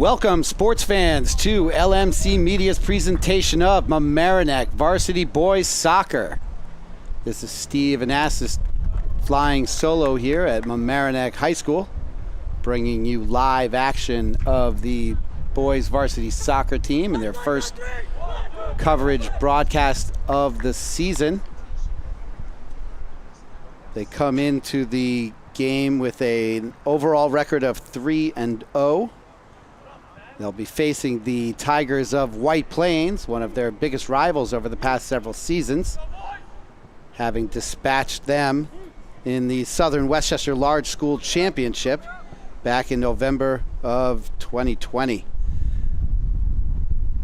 Welcome, sports fans, to LMC Media's presentation of Mamaroneck Varsity Boys Soccer. This is Steve Anastas flying solo here at Mamaroneck High School, bringing you live action of the boys varsity soccer team and their first coverage broadcast of the season. They come into the game with an overall record of 3-0. They'll be facing the Tigers of White Plains, one of their biggest rivals over the past several seasons, having dispatched them in the Southern Westchester Large School Championship back in November of 2020.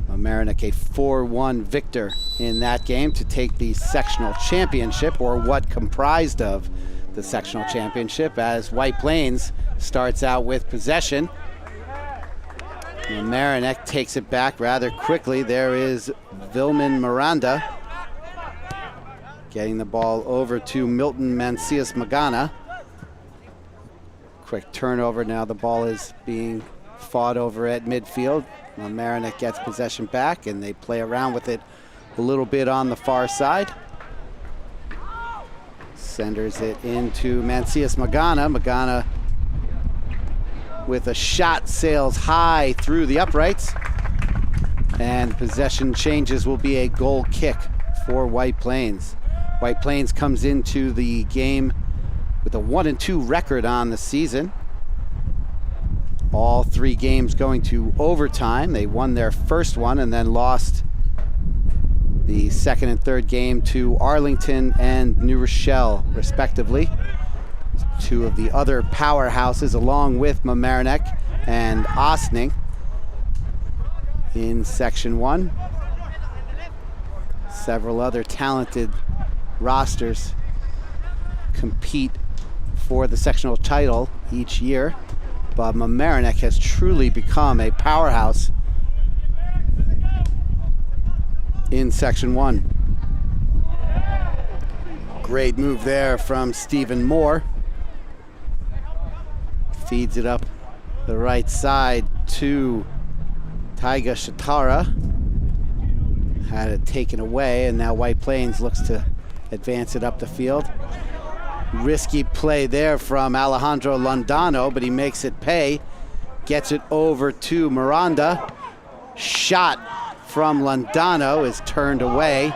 Mamaroneck a 4-1 victor in that game to take the sectional championship, or what comprised of the sectional championship, as White Plains starts out with possession. Mamaroneck takes it back rather quickly. There is Vilman Miranda getting the ball over to Milton Mancias Magana. Quick turnover. Now the ball is being fought over at midfield. Mamaroneck gets possession back, and they play around with it a little bit on the far side. Senders it into Mancias Magana. Magana with a shot sails high through the uprights. And possession changes will be a goal kick for White Plains. White Plains comes into the game with a 1-2 record on the season. All 3 games going to overtime. They won their first one and then lost the second and third game to Arlington and New Rochelle, respectively. 2 of the other powerhouses, along with Mamaroneck and Ossining in Section 1. Several other talented rosters compete for the sectional title each year, but Mamaroneck has truly become a powerhouse in Section 1. Great move there from Stephen Moore. Feeds it up the right side to Taiga Shatara. Had it taken away, and now White Plains looks to advance it up the field. Risky play there from Alejandro Londano, but he makes it pay. Gets it over to Miranda. Shot from Londano is turned away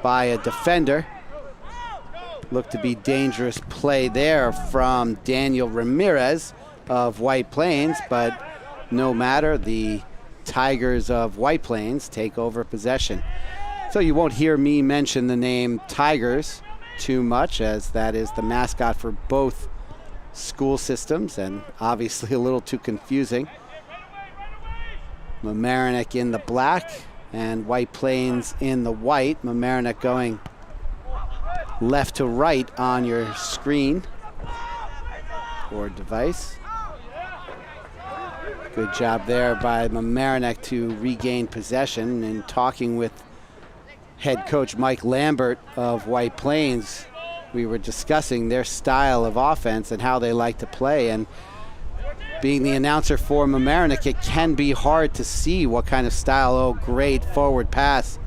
by a defender. Looked to be dangerous play there from Daniel Ramirez of White Plains, but no matter, the Tigers of White Plains take over possession. So you won't hear me mention the name Tigers too much, as that is the mascot for both school systems, and obviously a little too confusing. Mamaroneck in the black and White Plains in the white. Mamaroneck going left to right on your screen or device. Good job there by Mamaroneck to regain possession. And talking with head coach Mike Lambert of White Plains, we were discussing their style of offense and how they like to play. And being the announcer for Mamaroneck, it can be hard to see what kind of style. Oh, great forward pass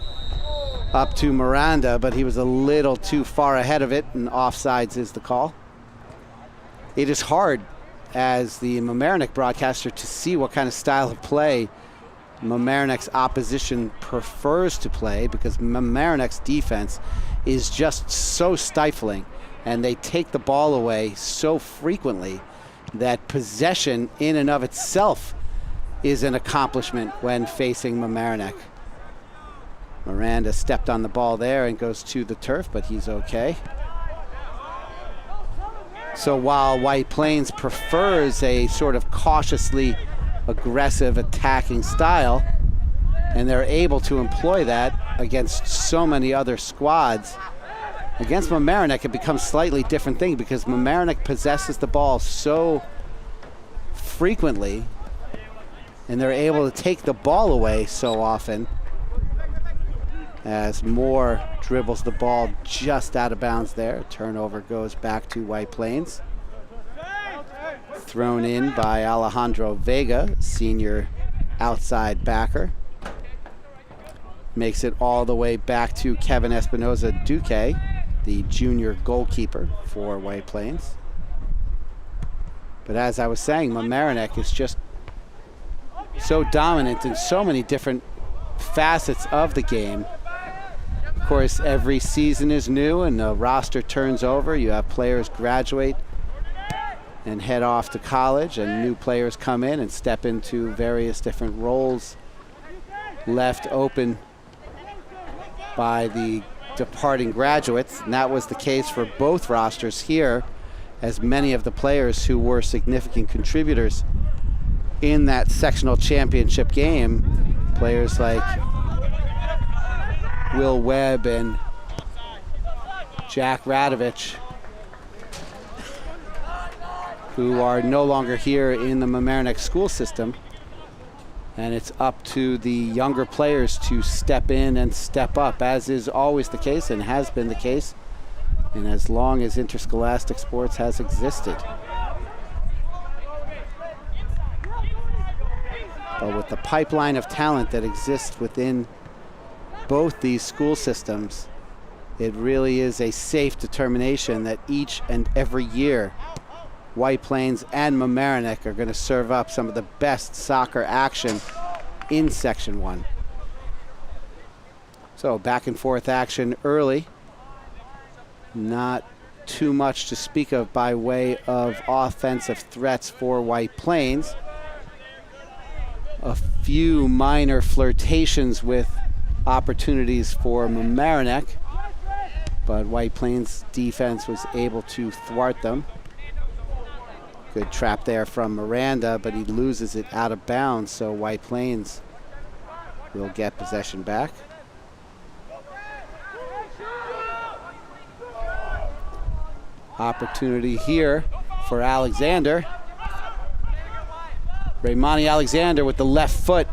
up to Miranda, but he was a little too far ahead of it, and offsides is the call. It is hard as the Mamaroneck broadcaster to see what kind of style of play Mamaroneck's opposition prefers to play, because Mamaroneck's defense is just so stifling, and they take the ball away so frequently that possession in and of itself is an accomplishment when facing Mamaroneck. Miranda stepped on the ball there and goes to the turf, but he's okay. So while White Plains prefers a sort of cautiously aggressive attacking style, and they're able to employ that against so many other squads, against Mamaroneck it becomes slightly different thing, because Mamaroneck possesses the ball so frequently and they're able to take the ball away so often, as Moore dribbles the ball just out of bounds there. Turnover goes back to White Plains. Thrown in by Alejandro Vega, senior outside backer. Makes it all the way back to Kevin Espinoza Duque, the junior goalkeeper for White Plains. But as I was saying, Mamaroneck is just so dominant in so many different facets of the game. Of course, every season is new and the roster turns over. You have players graduate and head off to college, and new players come in and step into various different roles left open by the departing graduates. And that was the case for both rosters here, as many of the players who were significant contributors in that sectional championship game, players like Will Webb and Jack Radovich, who are no longer here in the Mamaroneck school system. And it's up to the younger players to step in and step up, as is always the case and has been the case, and as long as interscholastic sports has existed. But with the pipeline of talent that exists within both these school systems, it really is a safe determination that each and every year, White Plains and Mamaroneck are going to serve up some of the best soccer action in Section 1. So back and forth action early. Not too much to speak of by way of offensive threats for White Plains. A few minor flirtations with opportunities for Mamaroneck, but White Plains defense was able to thwart them. Good trap there from Miranda, but he loses it out of bounds, so White Plains will get possession back. Opportunity here for Alexander. Raymani Alexander with the left foot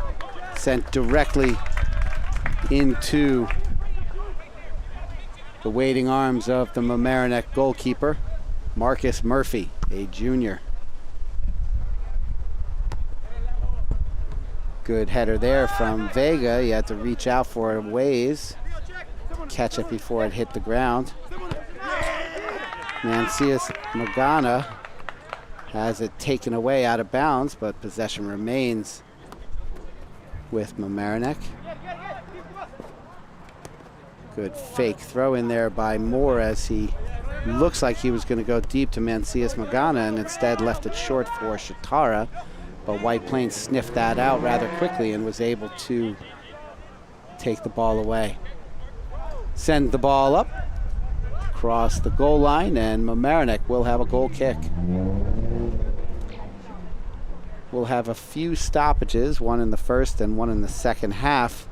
sent directly into the waiting arms of the Mamaroneck goalkeeper, Marcus Murphy, a junior. Good header there from Vega. He had to reach out for it a ways, catch it before it hit the ground. Mancius Magana has it taken away out of bounds, but possession remains with Mamaroneck. Good fake throw in there by Moore as he looks like he was going to go deep to Mancius Magana and instead left it short for Shatara. But White Plains sniffed that out rather quickly and was able to take the ball away. Send the ball up across the goal line, and Mamaroneck will have a goal kick. We'll have a few stoppages, one in the first and one in the second half,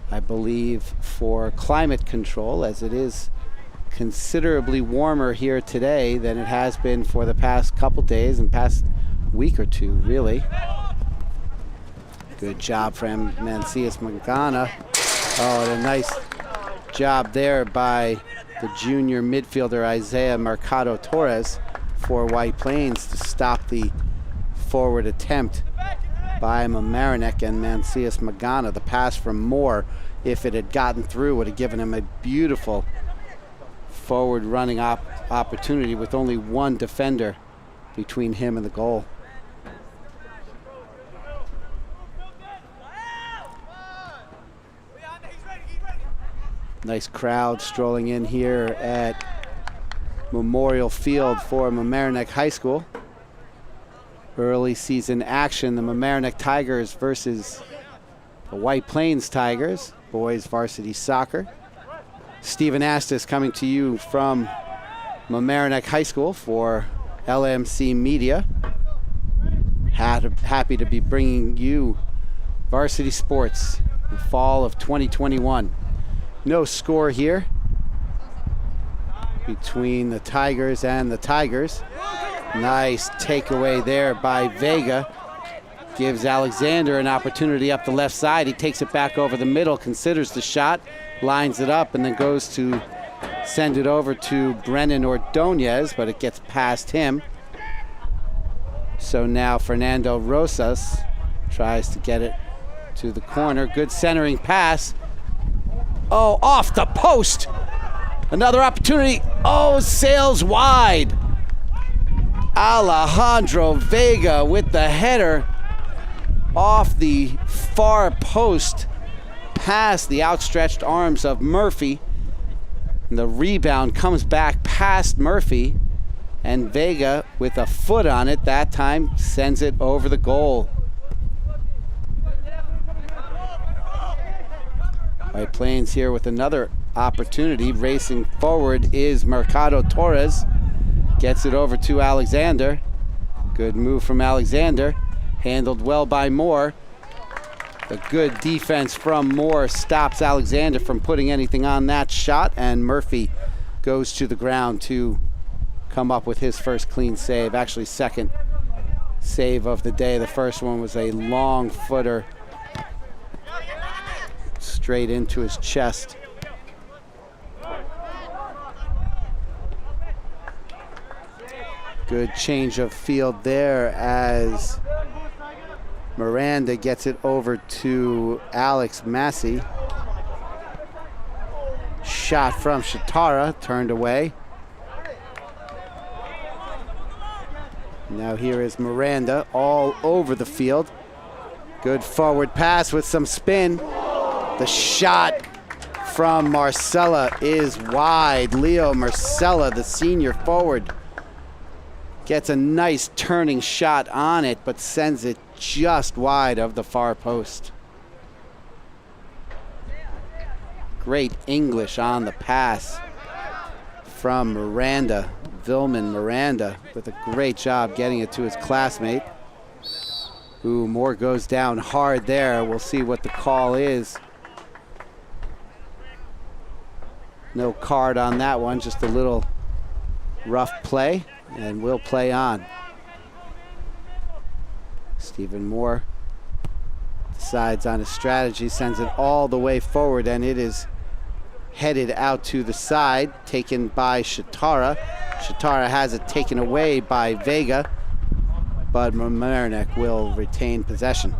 I believe, for climate control, as it is considerably warmer here today than it has been for the past couple days and past week or two, really. Good job from Mancius Magana. Oh, and a nice job there by the junior midfielder Isaiah Mercado Torres for White Plains to stop the forward attempt by Mamaroneck and Mancius Magana. The pass from Moore, if it had gotten through, would have given him a beautiful forward running opportunity with only one defender between him and the goal. Nice crowd strolling in here at Memorial Field for Mamaroneck High School. Early season action, the Mamaroneck Tigers versus the White Plains Tigers, boys varsity soccer. Stephen Astis coming to you from Mamaroneck High School for LMC Media. Happy to be bringing you varsity sports in the fall of 2021. No score here between the Tigers and the Tigers. Nice takeaway there by Vega. Gives Alexander an opportunity up the left side. He takes it back over the middle, considers the shot, lines it up, and then goes to send it over to Brennan Ordonez, but it gets past him. So now Fernando Rosas tries to get it to the corner. Good centering pass. Oh, off the post. Another opportunity. Oh, sails wide. Alejandro Vega with the header off the far post past the outstretched arms of Murphy. And the rebound comes back past Murphy, and Vega with a foot on it that time sends it over the goal. White Plains here with another opportunity. Racing forward is Mercado Torres. Gets it over to Alexander. Good move from Alexander. Handled well by Moore. The good defense from Moore stops Alexander from putting anything on that shot, and Murphy goes to the ground to come up with his first clean save. Actually, second save of the day. The first one was a long footer straight into his chest. Good change of field there as Miranda gets it over to Alex Massey. Shot from Shatara, turned away. Now here is Miranda all over the field. Good forward pass with some spin. The shot from Marcella is wide. Leo Marcella, the senior forward, gets a nice turning shot on it, but sends it just wide of the far post. Great English on the pass from Miranda. Vilman Miranda with a great job getting it to his classmate. Ooh, Moore goes down hard there. We'll see what the call is. No card on that one, just a little rough play, and we'll play on. Stephen Moore decides on his strategy, sends it all the way forward, and it is headed out to the side, taken by Shatara. Shatara has it taken away by Vega, but Mamaroneck will retain possession.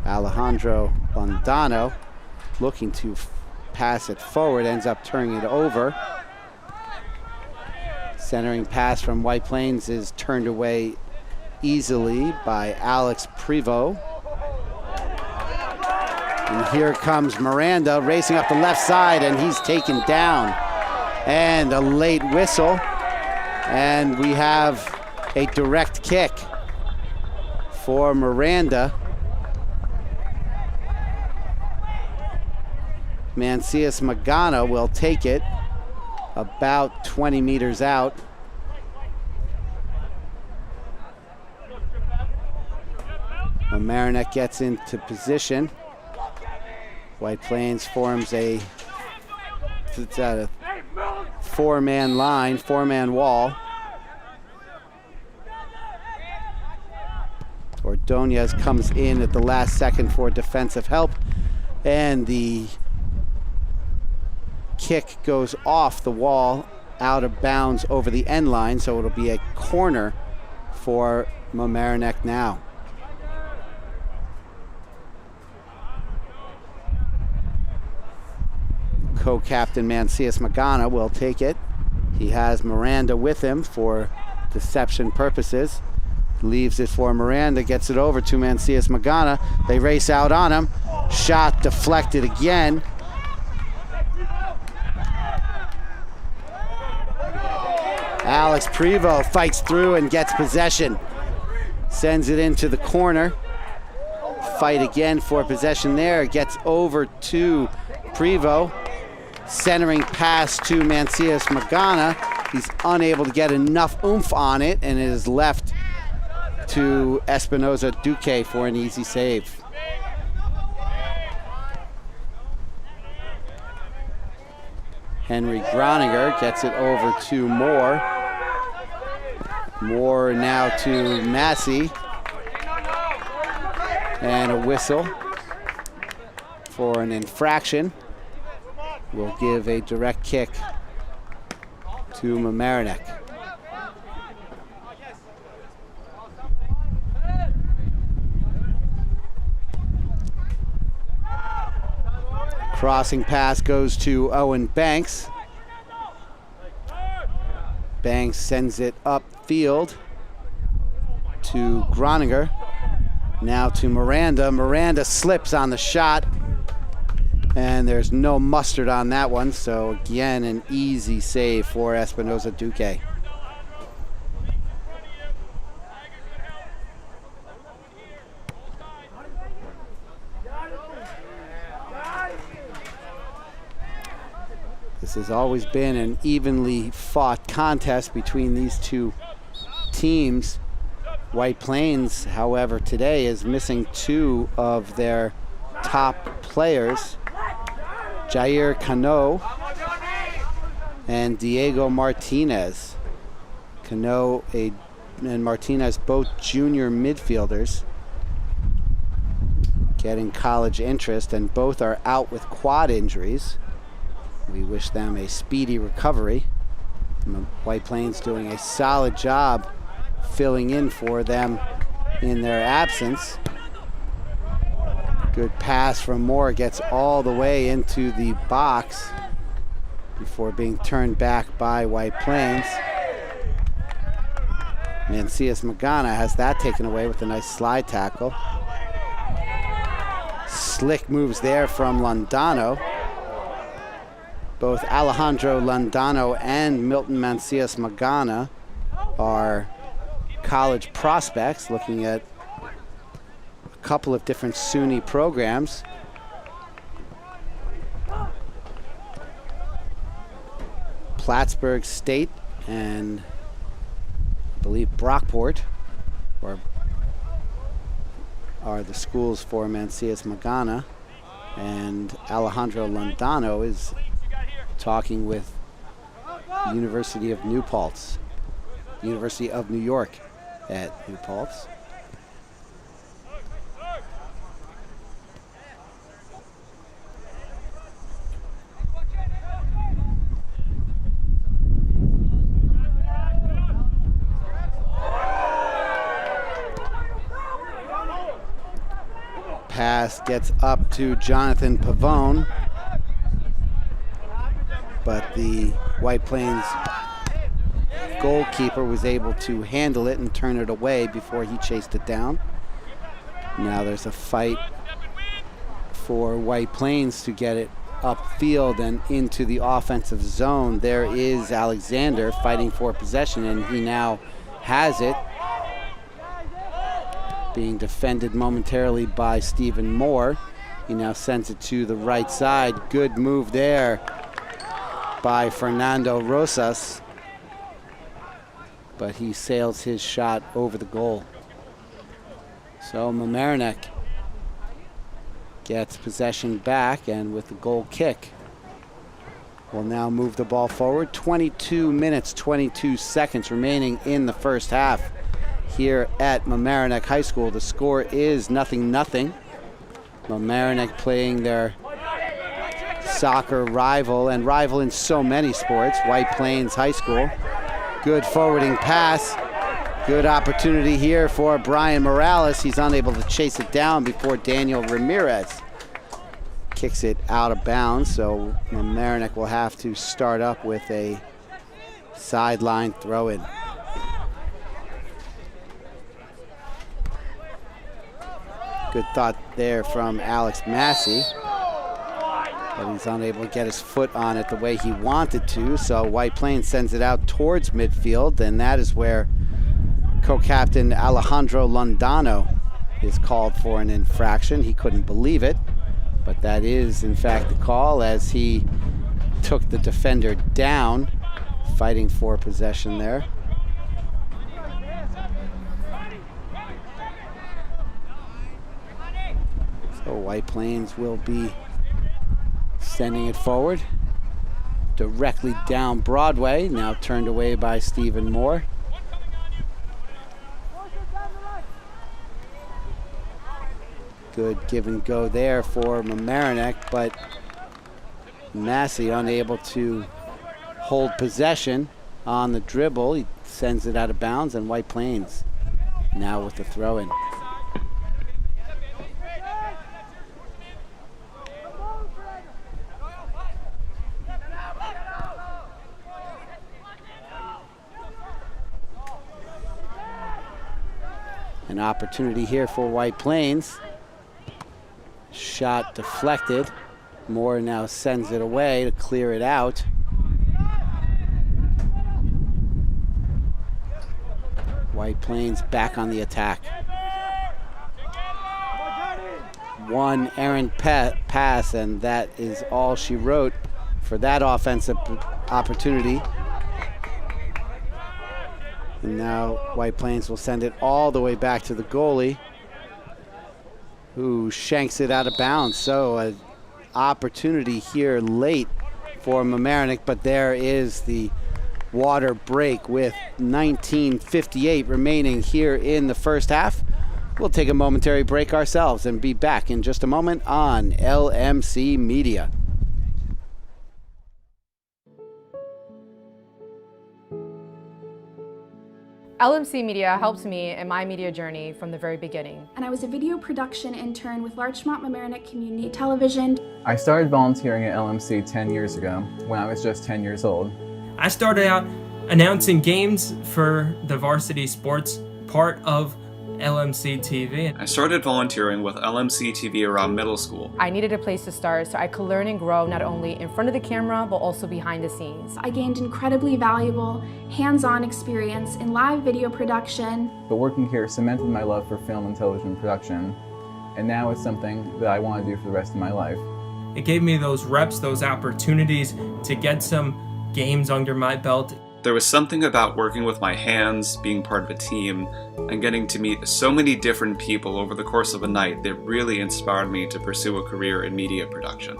Alejandro Bondano looking to pass it forward, ends up turning it over. Centering pass from White Plains is turned away easily by Alex Prevost. And here comes Miranda racing up the left side, and he's taken down. And a late whistle. And we have a direct kick for Miranda. Mancias Magana will take it about 20 meters out. Mamaroneck gets into position. White Plains forms a four-man line, four-man wall. Ordonez comes in at the last second for defensive help, and the kick goes off the wall, out of bounds over the end line, so it'll be a corner for Mamaroneck now. Co-captain Mancias Magana will take it. He has Miranda with him for deception purposes. Leaves it for Miranda, gets it over to Mancias Magana. They race out on him. Shot deflected again. Alex Prevost fights through and gets possession. Sends it into the corner. Fight again for possession there. Gets over to Prevost. Centering pass to Mancias Magana. He's unable to get enough oomph on it, and it is left to Espinoza Duque for an easy save. Henry Groninger gets it over to Moore. Moore now to Massey. And a whistle for an infraction. Will give a direct kick to Mamaroneck. Crossing pass goes to Owen Banks. Banks sends it upfield to Groninger. Now to Miranda. Miranda slips on the shot, and there's no mustard on that one, so again, an easy save for Espinoza Duque. This has always been an evenly fought contest between these two teams. White Plains, however, today is missing two of their top players, Jair Cano and Diego Martinez. Cano and Martinez, both junior midfielders, getting college interest, and both are out with quad injuries. We wish them a speedy recovery. White Plains doing a solid job filling in for them in their absence. Good pass from Moore, gets all the way into the box before being turned back by White Plains. Mancias Magana has that taken away with a nice slide tackle. Slick moves there from Londano. Both Alejandro Londano and Milton Mancias Magana are college prospects, looking at a couple of different SUNY programs. Plattsburgh State and I believe Brockport are the schools for Mancias Magana, and Alejandro Londano is talking with University of New Paltz, University of New York at New Paltz. Pass gets up to Jonathan Pavone, but the White Plains goalkeeper was able to handle it and turn it away before he chased it down. Now there's a fight for White Plains to get it upfield and into the offensive zone. There is Alexander fighting for possession, and he now has it, being defended momentarily by Stephen Moore. He now sends it to the right side. Good move there by Fernando Rosas, but he sails his shot over the goal. So Mamaroneck gets possession back, and with the goal kick, will now move the ball forward. 22 minutes, 22 seconds remaining in the first half here at Mamaroneck High School. The score is 0-0. Mamaroneck playing their soccer rival, and rival in so many sports, White Plains High School. Good forwarding pass. Good opportunity here for Brian Morales. He's unable to chase it down before Daniel Ramirez kicks it out of bounds. So Mamaroneck will have to start up with a sideline throw-in. Good thought there from Alex Massey, but he's unable to get his foot on it the way he wanted to. So White Plains sends it out towards midfield, and that is where co-captain Alejandro Londano is called for an infraction. He couldn't believe it, but that is in fact the call, as he took the defender down, fighting for possession there. So White Plains will be sending it forward directly down Broadway, now turned away by Stephen Moore. Good give and go there for Mamaroneck, but Massey unable to hold possession on the dribble. He sends it out of bounds, and White Plains now with the throw-in. An opportunity here for White Plains. Shot deflected. Moore now sends it away to clear it out. White Plains back on the attack. One errant pass, and that is all she wrote for that offensive opportunity. And now White Plains will send it all the way back to the goalie, who shanks it out of bounds. So an opportunity here late for Mamaroneck, but there is the water break with 19:58 remaining here in the first half. We'll take a momentary break ourselves and be back in just a moment on LMC Media. LMC Media helped me in my media journey from the very beginning. And I was a video production intern with Larchmont Mamaroneck Community Television. I started volunteering at LMC 10 years ago when I was just 10 years old. I started out announcing games for the varsity sports part of LMC TV. I started volunteering with LMC TV around middle school. I needed a place to start so I could learn and grow not only in front of the camera but also behind the scenes. I gained incredibly valuable hands-on experience in live video production. But working here cemented my love for film and television production, and now it's something that I want to do for the rest of my life. It gave me those reps, those opportunities to get some games under my belt. There was something about working with my hands, being part of a team, and getting to meet so many different people over the course of a night that really inspired me to pursue a career in media production.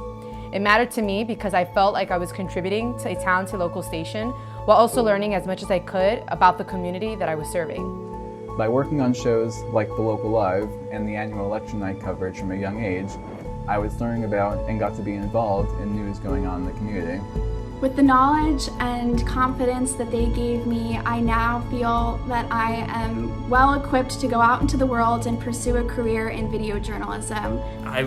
It mattered to me because I felt like I was contributing to a talented local station while also learning as much as I could about the community that I was serving. By working on shows like The Local Live and the annual election night coverage from a young age, I was learning about and got to be involved in news going on in the community. With the knowledge and confidence that they gave me, I now feel that I am well equipped to go out into the world and pursue a career in video journalism. I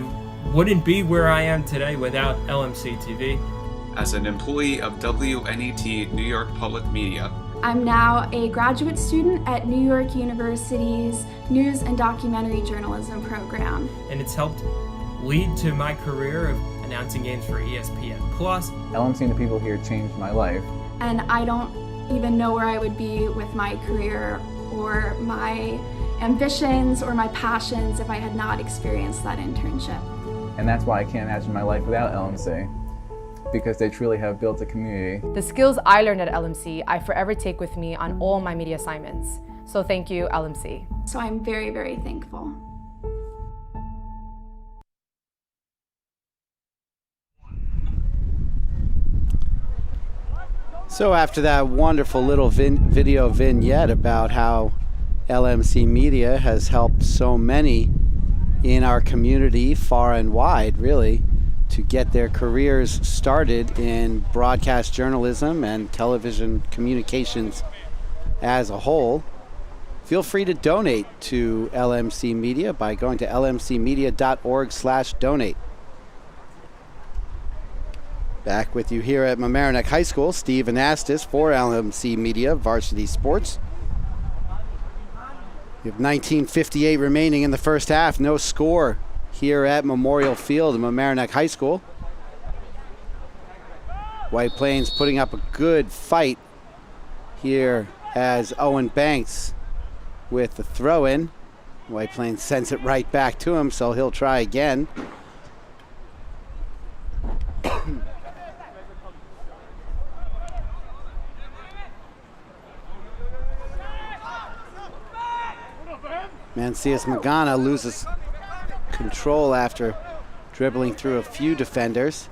wouldn't be where I am today without LMC TV. As an employee of WNET New York Public Media, I'm now a graduate student at New York University's News and Documentary Journalism program. And it's helped lead to my career of announcing games for ESPN+. LMC and the people here changed my life. And I don't even know where I would be with my career or my ambitions or my passions if I had not experienced that internship. And that's why I can't imagine my life without LMC, because they truly have built a community. The skills I learned at LMC, I forever take with me on all my media assignments. So thank you, LMC. So I'm very, very thankful. So after that wonderful little video vignette about how LMC Media has helped so many in our community, far and wide, really, to get their careers started in broadcast journalism and television communications as a whole, feel free to donate to LMC Media by going to lmcmedia.org/donate. Back with you here at Mamaroneck High School, Steve Anastas for LMC Media Varsity Sports. We have 19:58 remaining in the first half. No score here at Memorial Field in Mamaroneck High School. White Plains putting up a good fight here as Owen Banks with the throw-in. White Plains sends it right back to him, so he'll try again. Mancias Magana loses control after dribbling through a few defenders.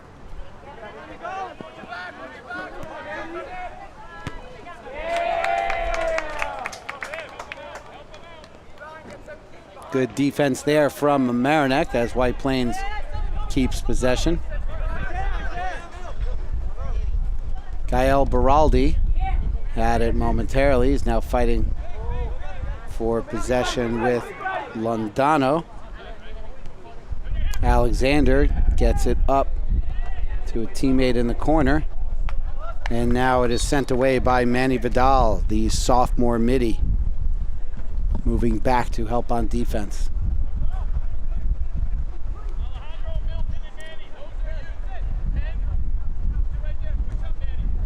Good defense there from Mamaroneck as White Plains keeps possession. Gael Baraldi had it momentarily. He's now fighting for possession with Londano. Alexander gets it up to a teammate in the corner. And now it is sent away by Manny Vidal, the sophomore midi, moving back to help on defense.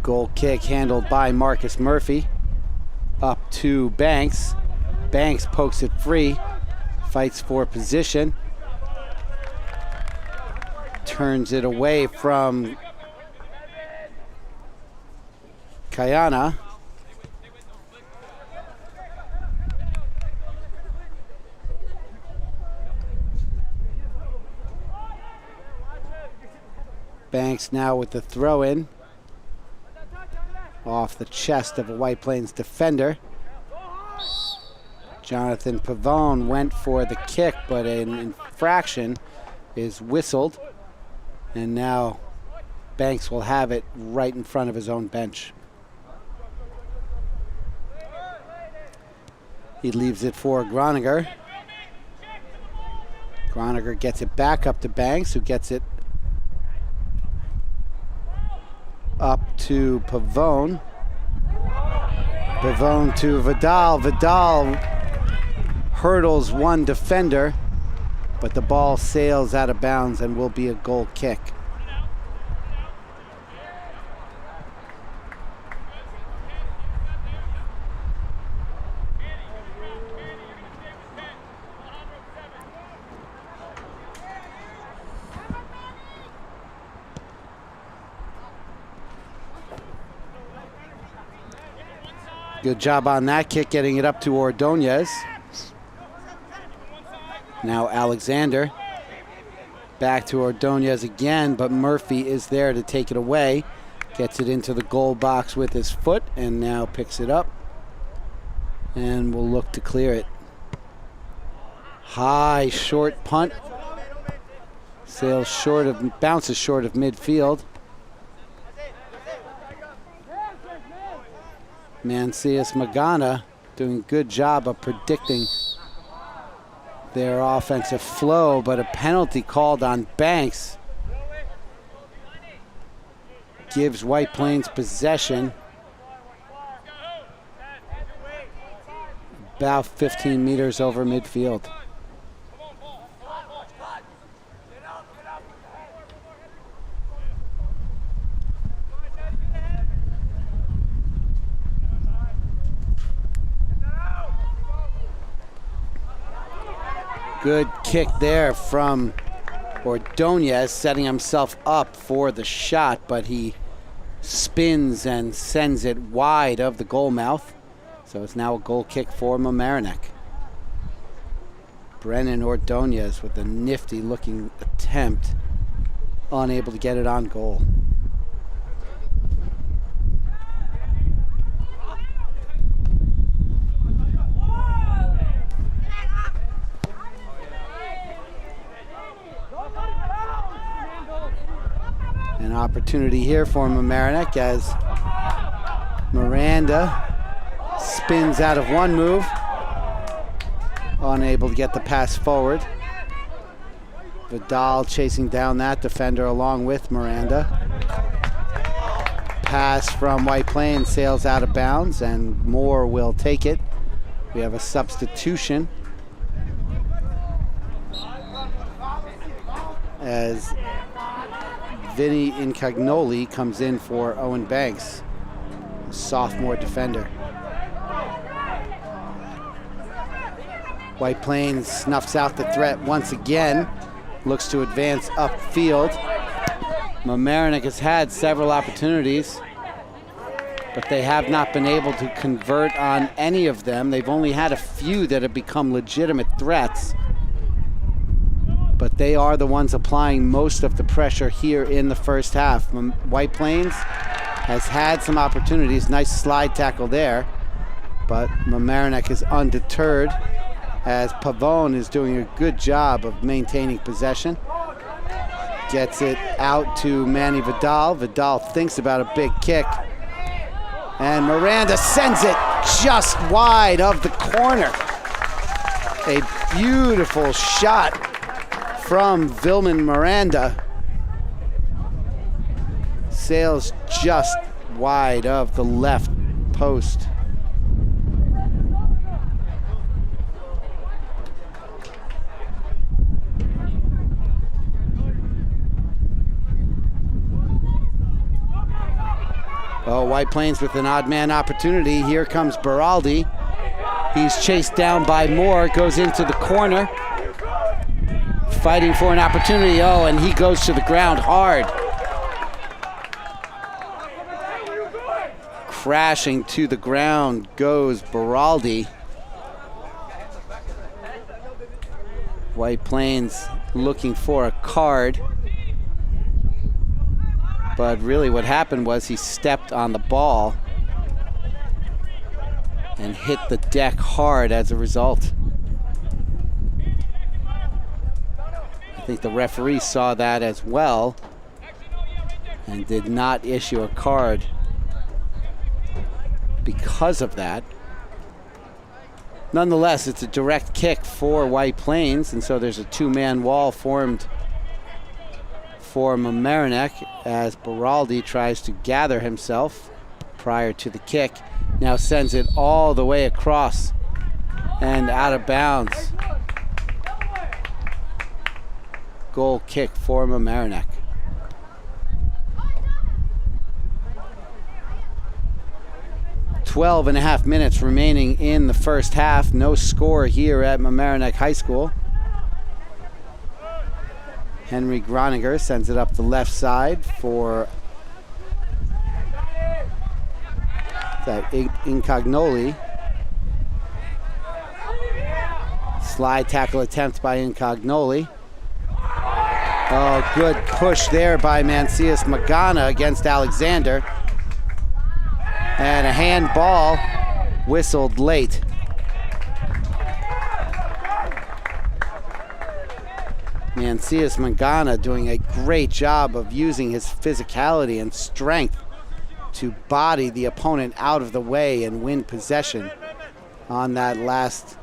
Goal kick handled by Marcus Murphy. Up to Banks. Banks pokes it free, fights for position, turns it away from Kayana. Banks now with the throw-in off the chest of a White Plains defender. Jonathan Pavone went for the kick, but an infraction is whistled. And now Banks will have it right in front of his own bench. He leaves it for Groninger. Groninger gets it back up to Banks, who gets it up to Pavone. Pavone to Vidal. Vidal hurdles one defender, but the ball sails out of bounds and will be a goal kick. Good job on that kick, getting it up to Ordonez. Now Alexander. Back to Ordonez again, but Murphy is there to take it away. Gets it into the goal box with his foot and now picks it up. And will look to clear it. High, short punt. Sails short of, bounces short of midfield. Mancius Magana doing a good job of predicting their offensive flow, but a penalty called on Banks gives White Plains possession about 15 meters over midfield. Good kick there from Ordonez, setting himself up for the shot, but he spins and sends it wide of the goal mouth. So it's now a goal kick for Mamaroneck. Brennan Ordonez with a nifty looking attempt, unable to get it on goal. An opportunity here for Mamaroneck as Miranda spins out of one move, unable to get the pass forward. Vidal chasing down that defender along with Miranda. Pass from White Plains sails out of bounds and Moore will take it. We have a substitution as Vinny Incagnoli comes in for Owen Banks, a sophomore defender. White Plains snuffs out the threat once again, looks to advance upfield. Mamaroneck has had several opportunities, but they have not been able to convert on any of them. They've only had a few that have become legitimate threats, but they are the ones applying most of the pressure here in the first half. White Plains has had some opportunities. Nice slide tackle there, but Mamaroneck is undeterred as Pavone is doing a good job of maintaining possession. Gets it out to Manny Vidal. Vidal thinks about a big kick, and Miranda sends it just wide of the corner. A beautiful shot from Vilman Miranda. Sails just wide of the left post. Oh, White Plains with an odd man opportunity. Here comes Beraldi. He's chased down by Moore, goes into the corner. Fighting for an opportunity. Oh, and he goes to the ground hard. Crashing to the ground goes Beraldi. White Plains looking for a card. But really what happened was he stepped on the ball and hit the deck hard as a result. I think the referee saw that as well and did not issue a card because of that. Nonetheless, it's a direct kick for White Plains, and so there's a two-man wall formed for Mamaroneck as Baraldi tries to gather himself prior to the kick. Now sends it all the way across and out of bounds. Goal kick for Mamaroneck. Twelve and a half minutes remaining in the first half. No score here at Mamaroneck High School. Henry Groninger sends it up the left side for Incognoli. Slide tackle attempt by Incognoli. Oh, good push there by Mancius Magana against Alexander. And a handball whistled late. Mancius Magana doing a great job of using his physicality and strength to body the opponent out of the way and win possession on that last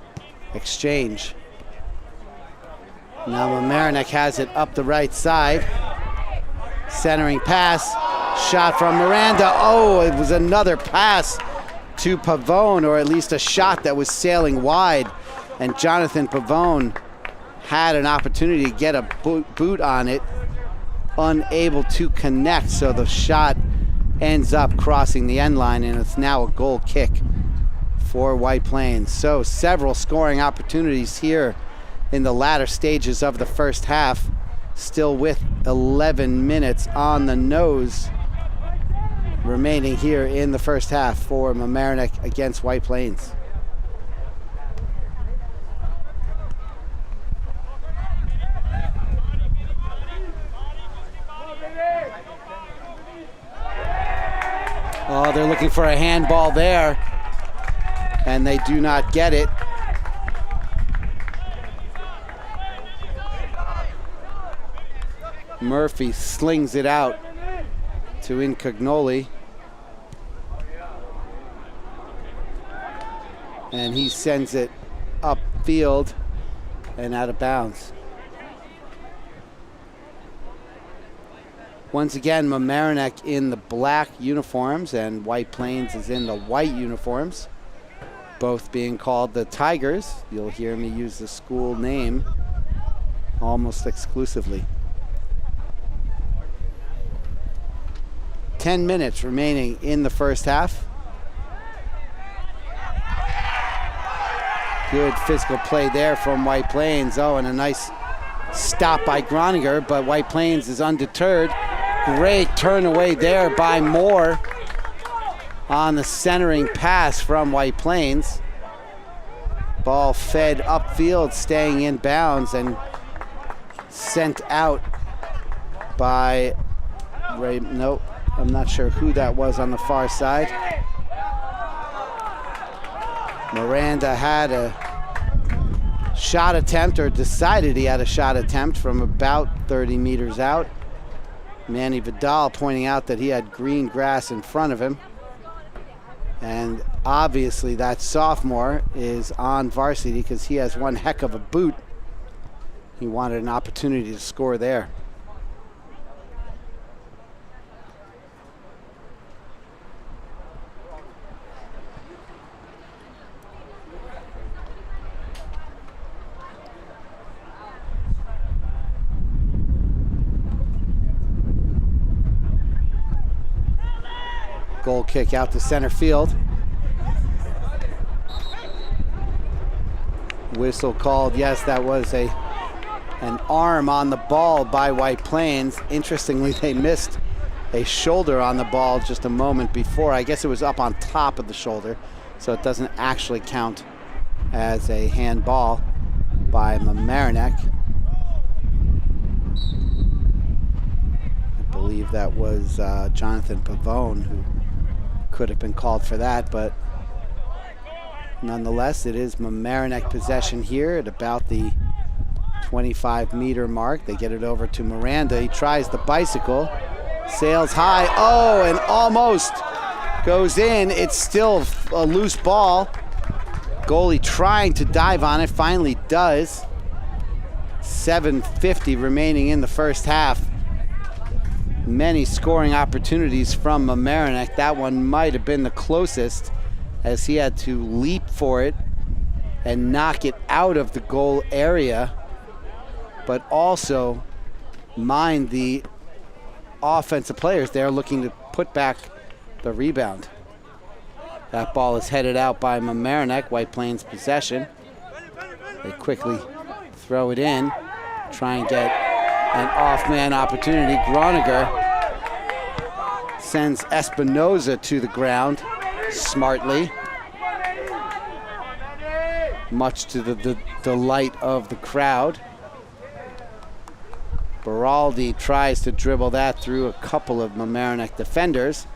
exchange. Now Mamaroneck has it up the right side. Centering pass, shot from Miranda. Oh, it was another pass to Pavone, or at least a shot that was sailing wide. And Jonathan Pavone had an opportunity to get a boot on it, unable to connect. So the shot ends up crossing the end line, and it's now a goal kick for White Plains. So several scoring opportunities here in the latter stages of the first half, still with 11 minutes on the nose remaining here in the first half for Mamaroneck against White Plains. Oh, they're looking for a handball there, and they do not get it. Murphy slings it out to Incognoli, and he sends it upfield and out of bounds. Once again, Mamaroneck in the black uniforms and White Plains is in the white uniforms, both being called the Tigers. You'll hear me use the school name almost exclusively. 10 minutes remaining in the first half. Good physical play there from White Plains. Oh, and a nice stop by Groninger, but White Plains is undeterred. Great turn away there by Moore on the centering pass from White Plains. Ball fed upfield, staying in bounds and sent out by Ray. Nope, I'm not sure who that was on the far side. Miranda had a shot attempt, or decided he had a shot attempt from about 30 meters out. Manny Vidal pointing out that he had green grass in front of him. And obviously that sophomore is on varsity because he has one heck of a boot. He wanted an opportunity to score there. Goal kick out to center field. Whistle called. Yes, that was an arm on the ball by White Plains. Interestingly, they missed a shoulder on the ball just a moment before. I guess it was up on top of the shoulder, so it doesn't actually count as a handball by Mamaroneck. I believe that was Jonathan Pavone who could have been called for that, but nonetheless, it is Mamaroneck possession here at about the 25-meter mark. They get it over to Miranda. He tries the bicycle, sails high. Oh, and almost goes in. It's still a loose ball. Goalie trying to dive on it, finally does. 7:50 remaining in the first half. Many scoring opportunities from Mamaroneck. That one might have been the closest, as he had to leap for it and knock it out of the goal area, but also mind the offensive players there looking to put back the rebound. That ball is headed out by Mamaroneck, White Plains possession. They quickly throw it in, try and get an off-man opportunity. Groninger sends Espinoza to the ground smartly, much to the delight of the crowd. Beraldi tries to dribble that through a couple of Mamaroneck defenders,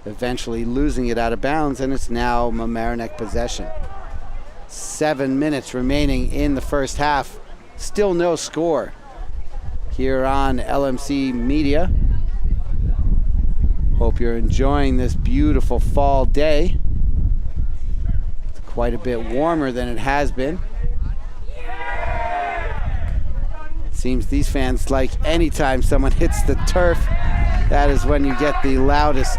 eventually losing it out of bounds, and it's now Mamaroneck possession. 7 minutes remaining in the first half. Still no score here on LMC Media. Hope you're enjoying this beautiful fall day. It's quite a bit warmer than it has been. Seems these fans like anytime someone hits the turf, that is when you get the loudest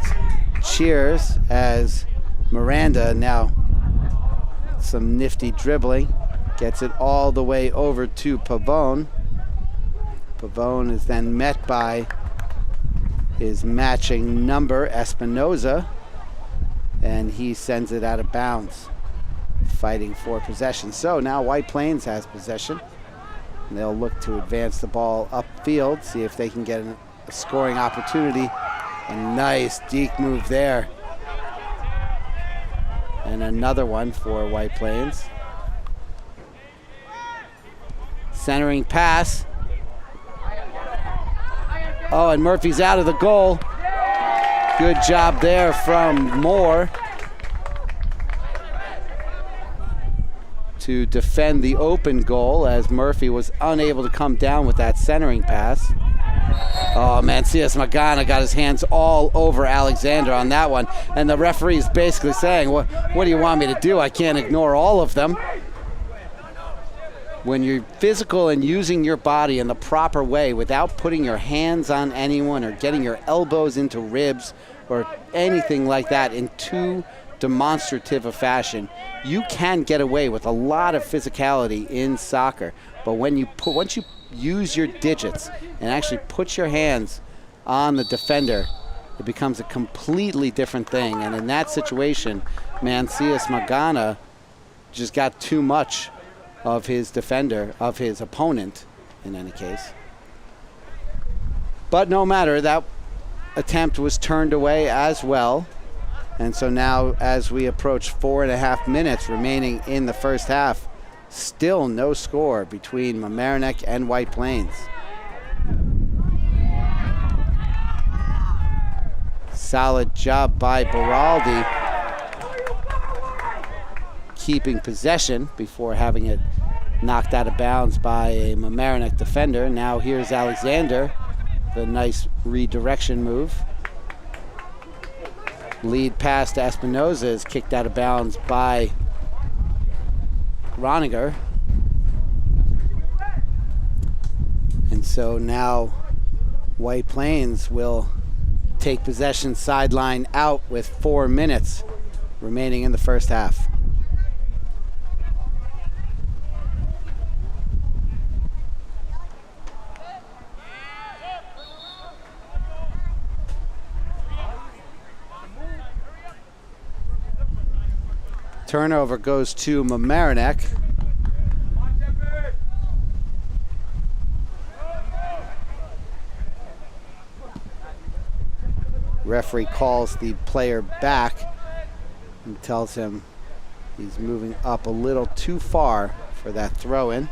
cheers, as Miranda, now some nifty dribbling, gets it all the way over to Pavone. Pavone is then met by his matching number, Espinoza, and he sends it out of bounds, fighting for possession. So now White Plains has possession. And they'll look to advance the ball upfield, see if they can get a scoring opportunity. A nice deke move there. And another one for White Plains. Centering pass. Oh, and Murphy's out of the goal. Good job there from Moore to defend the open goal, as Murphy was unable to come down with that centering pass. Oh man, C.S. Magana got his hands all over Alexander on that one, and the referee is basically saying, what do you want me to do? I can't ignore all of them. When you're physical and using your body in the proper way without putting your hands on anyone or getting your elbows into ribs or anything like that in too demonstrative a fashion, you can get away with a lot of physicality in soccer. But when once you use your digits and actually put your hands on the defender, it becomes a completely different thing. And in that situation, Mancias Magana just got too much of his defender, of his opponent in any case. But no matter, that attempt was turned away as well. And so now, as we approach 4.5 minutes remaining in the first half, still no score between Mamaroneck and White Plains. Solid job by Beraldi, keeping possession before having it knocked out of bounds by a Mamaroneck defender. Now here's Alexander, the nice redirection move. Lead pass to Espinoza is kicked out of bounds by Groninger. And so now White Plains will take possession sideline out with 4 minutes remaining in the first half. Turnover goes to Mamaroneck. Referee calls the player back and tells him he's moving up a little too far for that throw-in.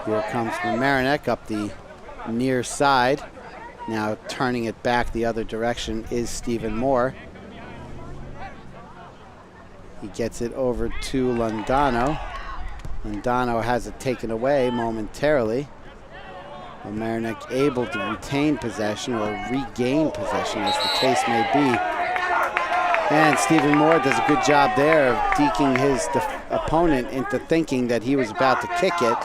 Here comes Mamaroneck up the near side. Now turning it back the other direction is Stephen Moore. He gets it over to Londano. Londano has it taken away momentarily. Mamaroneck able to retain possession or regain possession, as the case may be. And Stephen Moore does a good job there of deking his opponent into thinking that he was about to kick it.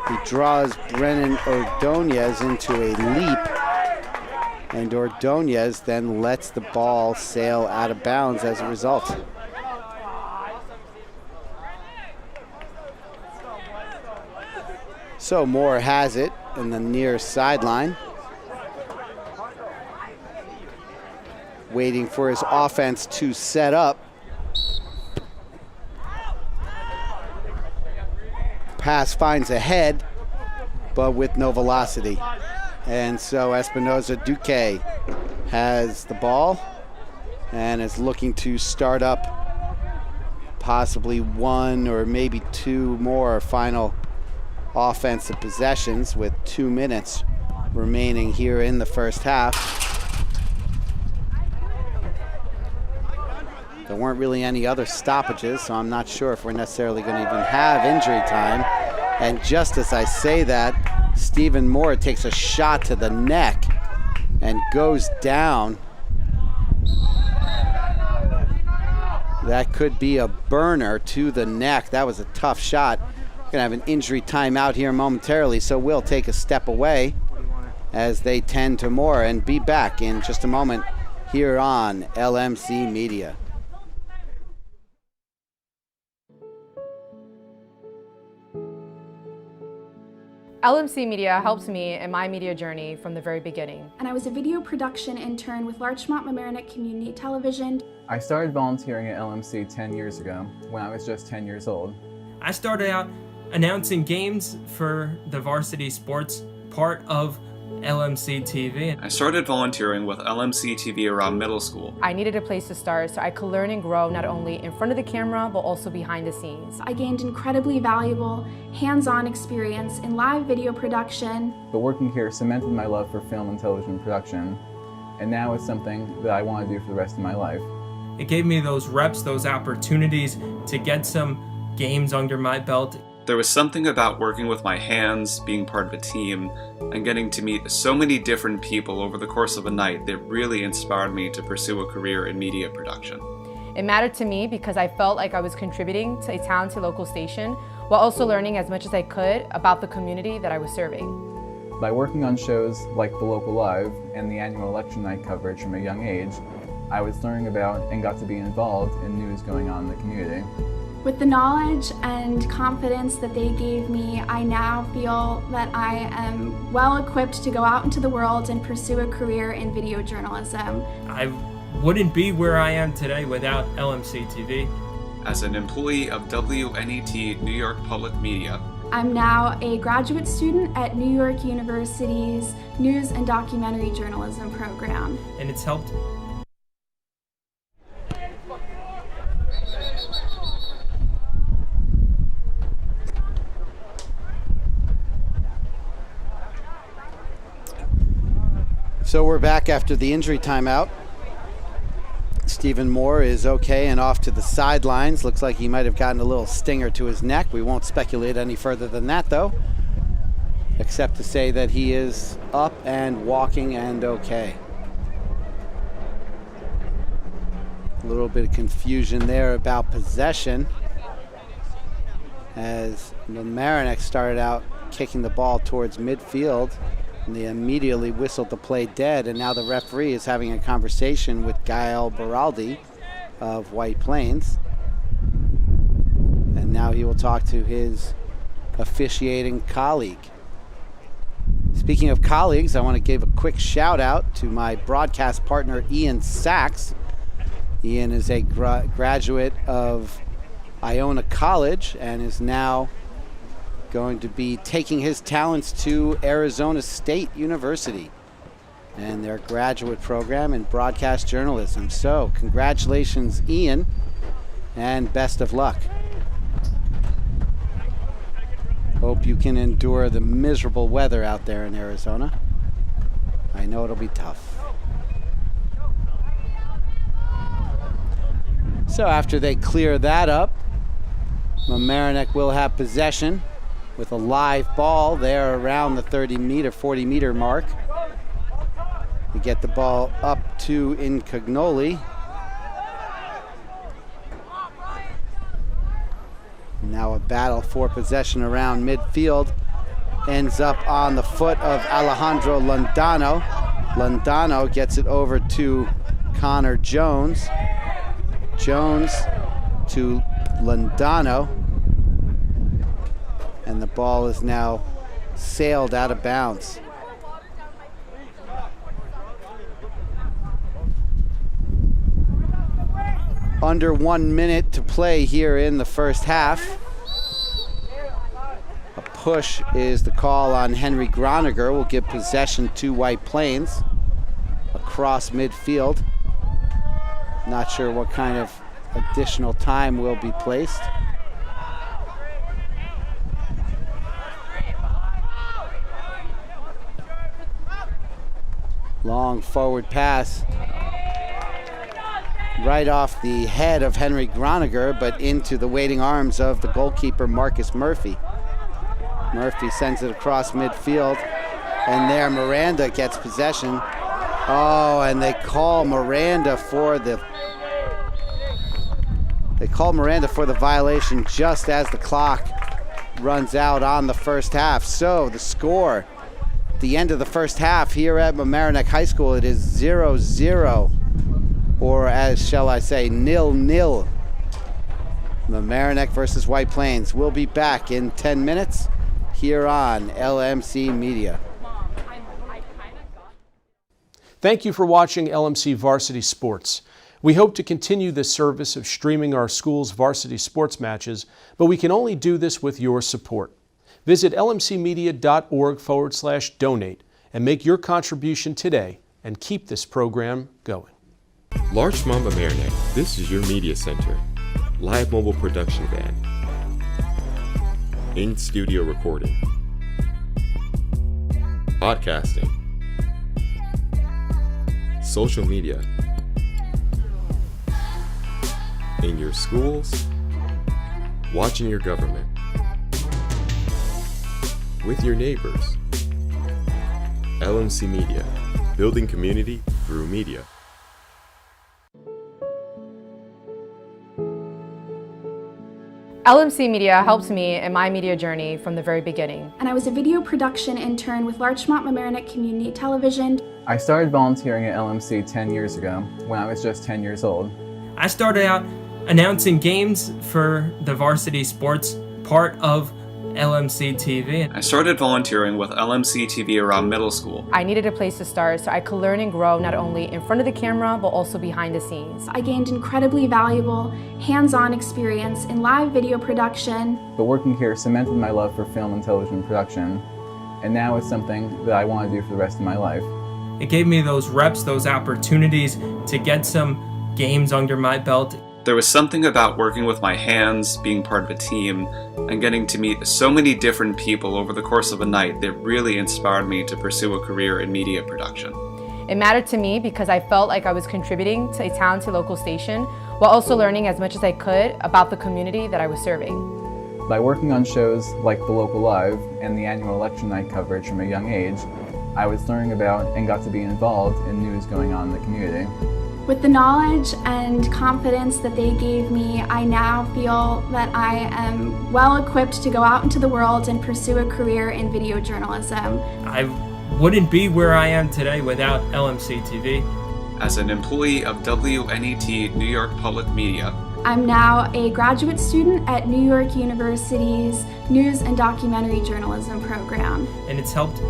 He draws Brennan Ordonez into a leap, and Ordonez then lets the ball sail out of bounds as a result. So Moore has it in the near sideline, waiting for his offense to set up. Pass finds a head, but with no velocity. And so Espinoza Duque has the ball and is looking to start up possibly one or maybe two more final offensive possessions with 2 minutes remaining here in the first half. There weren't really any other stoppages, so I'm not sure if we're necessarily going to even have injury time. And just as I say that, Stephen Moore takes a shot to the neck and goes down. That could be a burner to the neck. That was a tough shot. We're going to have an injury timeout here momentarily, so we'll take a step away as they tend to Moore and be back in just a moment here on LMC Media. LMC Media helped me in my media journey from the very beginning. And I was a video production intern with Larchmont Mamaroneck Community Television. I started volunteering at LMC 10 years ago when I was just 10 years old. I started out announcing games for the varsity sports part of LMC TV. I started volunteering with LMC TV around middle school. I needed a place to start so I could learn and grow not only in front of the camera, but also behind the scenes. I gained incredibly valuable hands-on experience in live video production. But working here cemented my love for film and television production, and now it's something that I want to do for the rest of my life. It gave me those reps, those opportunities to get some games under my belt. There was something about working with my hands, being part of a team, and getting to meet so many different people over the course of a night that really inspired me to pursue a career in media production. It mattered to me because I felt like I was contributing to a talented local station while also learning as much as I could about the community that I was serving. By working on shows like The Local Live and the annual election night coverage from a young age, I was learning about and got to be involved in news going on in the community. With the knowledge and confidence that they gave me, I now feel that I am well equipped to go out into the world and pursue a career in video journalism. I wouldn't be where I am today without LMC TV. As an employee of WNET New York Public Media, I'm now a graduate student at New York University's News and Documentary Journalism program. And it's helped So we're back after the injury timeout. Stephen Moore is okay and off to the sidelines. Looks like he might have gotten a little stinger to his neck. We won't speculate any further than that, though, except to say that he is up and walking and okay. A little bit of confusion there about possession as Mamaroneck started out kicking the ball towards midfield. And they immediately whistled the play dead, and now the referee is having a conversation with Gael Baraldi of White Plains. And now he will talk to his officiating colleague. Speaking of colleagues, I want to give a quick shout out to my broadcast partner, Ian Sachs. Ian is a graduate of Iona College and is now going to be taking his talents to Arizona State University and their graduate program in broadcast journalism. So congratulations, Ian, and best of luck. Hope you can endure the miserable weather out there in Arizona. I know it'll be tough. So after they clear that up, Mamaroneck will have possession. with a live ball there around the 30-meter, 40-meter mark. We get the ball up to Incognoli. Now a battle for possession around midfield. Ends up on the foot of Alejandro Londano. Londano gets it over to Connor Jones. Jones to Londano. And the ball is now sailed out of bounds. Under 1 minute to play here in the first half. A push is the call on Henry Groniger. Will give possession to White Plains across midfield. Not sure what kind of additional time will be placed. Long forward pass. Right off the head of Henry Groniger, but into the waiting arms of the goalkeeper, Marcus Murphy. Murphy sends it across midfield, and there Miranda gets possession. Oh, and they call Miranda for the violation just as the clock runs out on the first half. So the score at the end of the first half here at Mamaroneck High School, it is 0-0. Or as shall I say, 0-0. Mamaroneck versus White Plains. We'll be back in 10 minutes here on LMC Media. Thank you for watching LMC Varsity Sports. We hope to continue this service of streaming our school's varsity sports matches, but we can only do this with your support. Visit lmcmedia.org/donate and make your contribution today and keep this program going. Larchmont Mamaroneck, this is your media center. Live mobile production van. In-studio recording. Podcasting. Social media. In your schools. Watching your government. With your neighbors. LMC Media. Building community through media. LMC Media helped me in my media journey from the very beginning. And I was a video production intern with Larchmont Mamaroneck Community Television. I started volunteering at LMC 10 years ago when I was just 10 years old. I started out announcing games for the varsity sports part of LMC TV. I started volunteering with LMC TV around middle school. I needed a place to start so I could learn and grow not only in front of the camera, but also behind the scenes. I gained incredibly valuable hands-on experience in live video production. But working here cemented my love for film and television production, and now it's something that I want to do for the rest of my life. It gave me those reps, those opportunities to get some games under my belt. There was something about working with my hands, being part of a team, and getting to meet so many different people over the course of a night that really inspired me to pursue a career in media production. It mattered to me because I felt like I was contributing to a talented local station while also learning as much as I could about the community that I was serving. By working on shows like The Local Live and the annual election night coverage from a young age, I was learning about and got to be involved in news going on in the community. With the knowledge and confidence that they gave me, I now feel that I am well equipped to go out into the world and pursue a career in video journalism. I wouldn't be where I am today without LMC TV. As an employee of WNET New York Public Media, I'm now a graduate student at New York University's News and Documentary Journalism program. And it's helped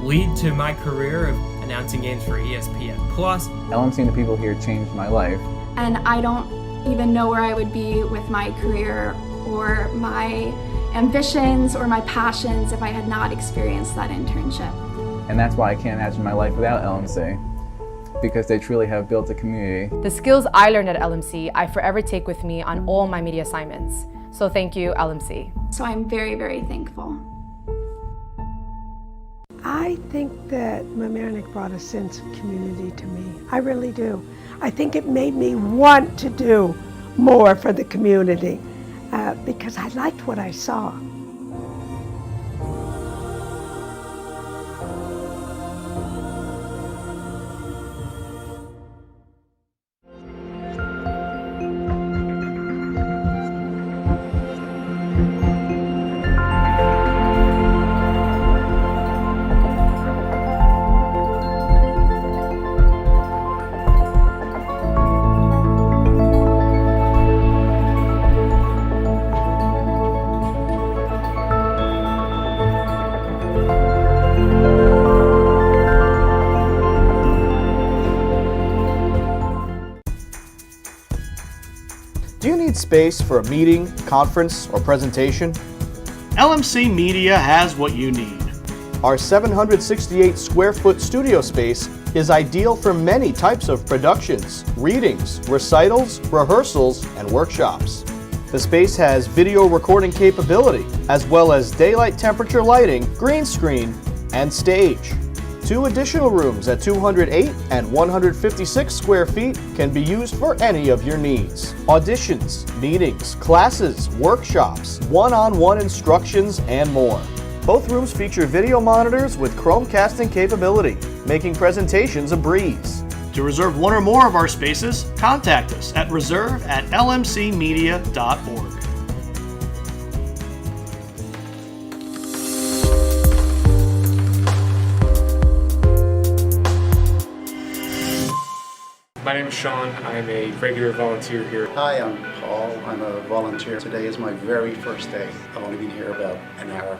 lead to my career of announcing games for ESPN+. LMC and the people here changed my life. And I don't even know where I would be with my career or my ambitions or my passions if I had not experienced that internship. And that's why I can't imagine my life without LMC, because they truly have built a community. The skills I learned at LMC, I forever take with me on all my media assignments. So thank you, LMC. So I'm very, very thankful. I think that Mamaroneck brought a sense of community to me. I really do. I think it made me want to do more for the community because I liked what I saw. Do you need space for a meeting, conference, or presentation? LMC Media has what you need. Our 768 square foot studio space is ideal for many types of productions, readings, recitals, rehearsals, and workshops. The space has video recording capability, as well as daylight temperature lighting, green screen, and stage. 2 additional rooms at 208 and 156 square feet can be used for any of your needs. Auditions, meetings, classes, workshops, one-on-one instructions, and more. Both rooms feature video monitors with Chromecasting capability, making presentations a breeze. To reserve one or more of our spaces, contact us at reserve@lmcmedia.org. My name is Sean. I'm a regular volunteer here. Hi, I'm Paul. I'm a volunteer. Today is my very first day. I've only been here about an hour.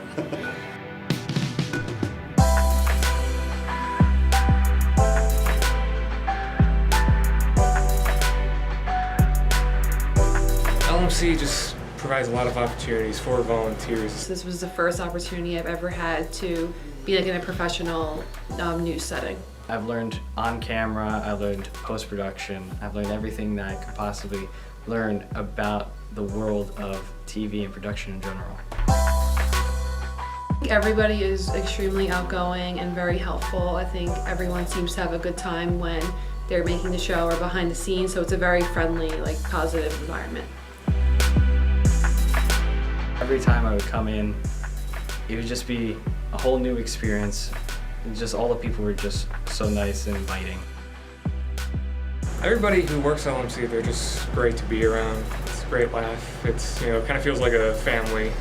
LMC just provides a lot of opportunities for volunteers. This was the first opportunity I've ever had to be like in a professional news setting. I've learned on camera, I learned post-production, I've learned everything that I could possibly learn about the world of TV and production in general. Everybody is extremely outgoing and very helpful. I think everyone seems to have a good time when they're making the show or behind the scenes, so it's a very friendly, positive environment. Every time I would come in, it would just be a whole new experience. And just all the people were just so nice and inviting. Everybody who works at LMC, they're just great to be around. It's a great laugh. It's, kind of feels like a family.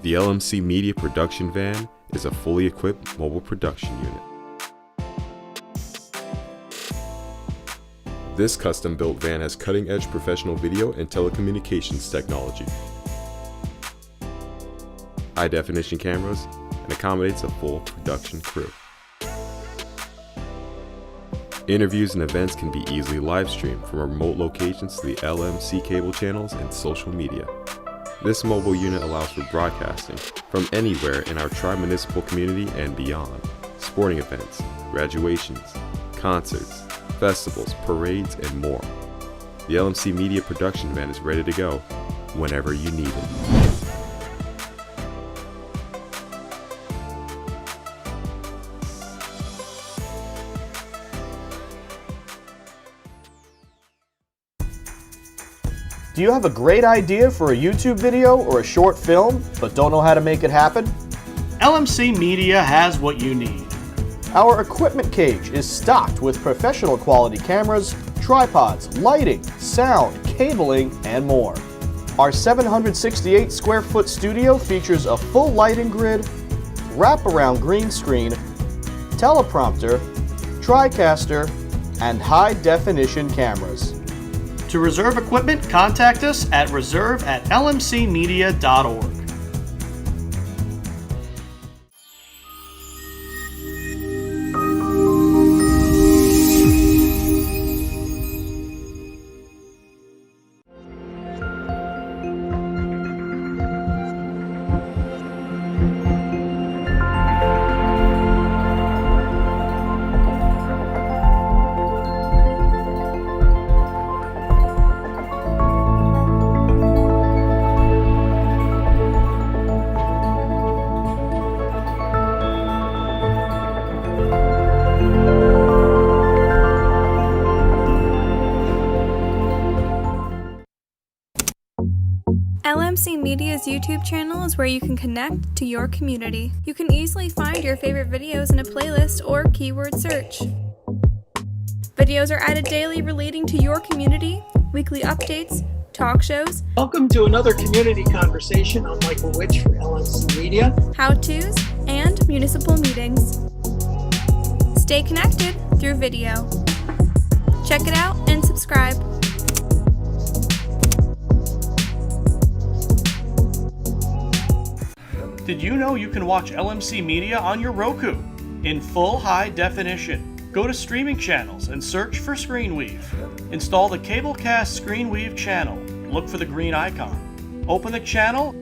The LMC Media Production Van is a fully equipped mobile production unit. This custom-built van has cutting-edge professional video and telecommunications technology, high-definition cameras, and accommodates a full production crew. Interviews and events can be easily live-streamed from remote locations to the LMC cable channels and social media. This mobile unit allows for broadcasting from anywhere in our tri-municipal community and beyond. Sporting events, graduations, concerts, festivals, parades, and more. The LMC Media Production Van is ready to go whenever you need it. Do you have a great idea for a YouTube video or a short film, but don't know how to make it happen? LMC Media has what you need. Our equipment cage is stocked with professional quality cameras, tripods, lighting, sound, cabling, and more. Our 768 square foot studio features a full lighting grid, wraparound green screen, teleprompter, TriCaster, and high-definition cameras. To reserve equipment, contact us at reserve@lmcmedia.org. LMC Media's YouTube channel is where you can connect to your community. You can easily find your favorite videos in a playlist or keyword search. Videos are added daily relating to your community, weekly updates, talk shows. Welcome to another community conversation. I'm Michael Witch for LMC Media. How-tos, and municipal meetings. Stay connected through video. Check it out and subscribe. Did you know you can watch LMC Media on your Roku in full high definition? Go to streaming channels and search for ScreenWeave. Install the Cablecast ScreenWeave channel. Look for the green icon. Open the channel,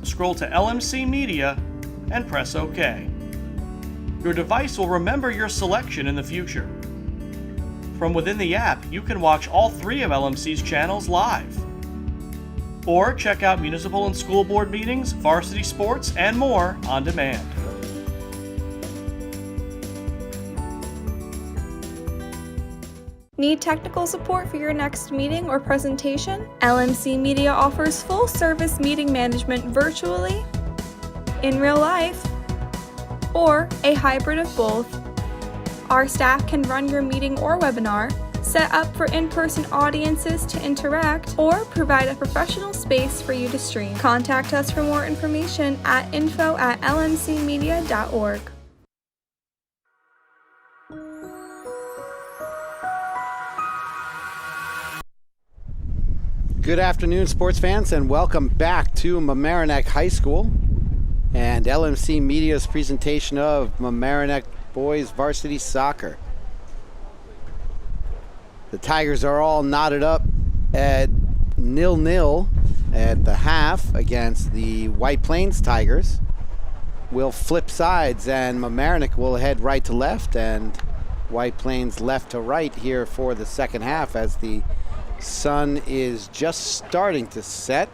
scroll to LMC Media, and press OK. Your device will remember your selection in the future. From within the app, you can watch all 3 of LMC's channels live. Or check out municipal and school board meetings, varsity sports, and more on demand. Need technical support for your next meeting or presentation? LMC Media offers full-service meeting management virtually, in real life, or a hybrid of both. Our staff can run your meeting or webinar, set up for in-person audiences to interact, or provide a professional space for you to stream. Contact us for more information at info@lmcmedia.org. Good afternoon, sports fans, and welcome back to Mamaroneck High School and LMC Media's presentation of Mamaroneck Boys Varsity Soccer. The Tigers are all knotted up at 0-0 at the half against the White Plains Tigers. We'll flip sides and Mamaroneck will head right to left and White Plains left to right here for the second half as the sun is just starting to set.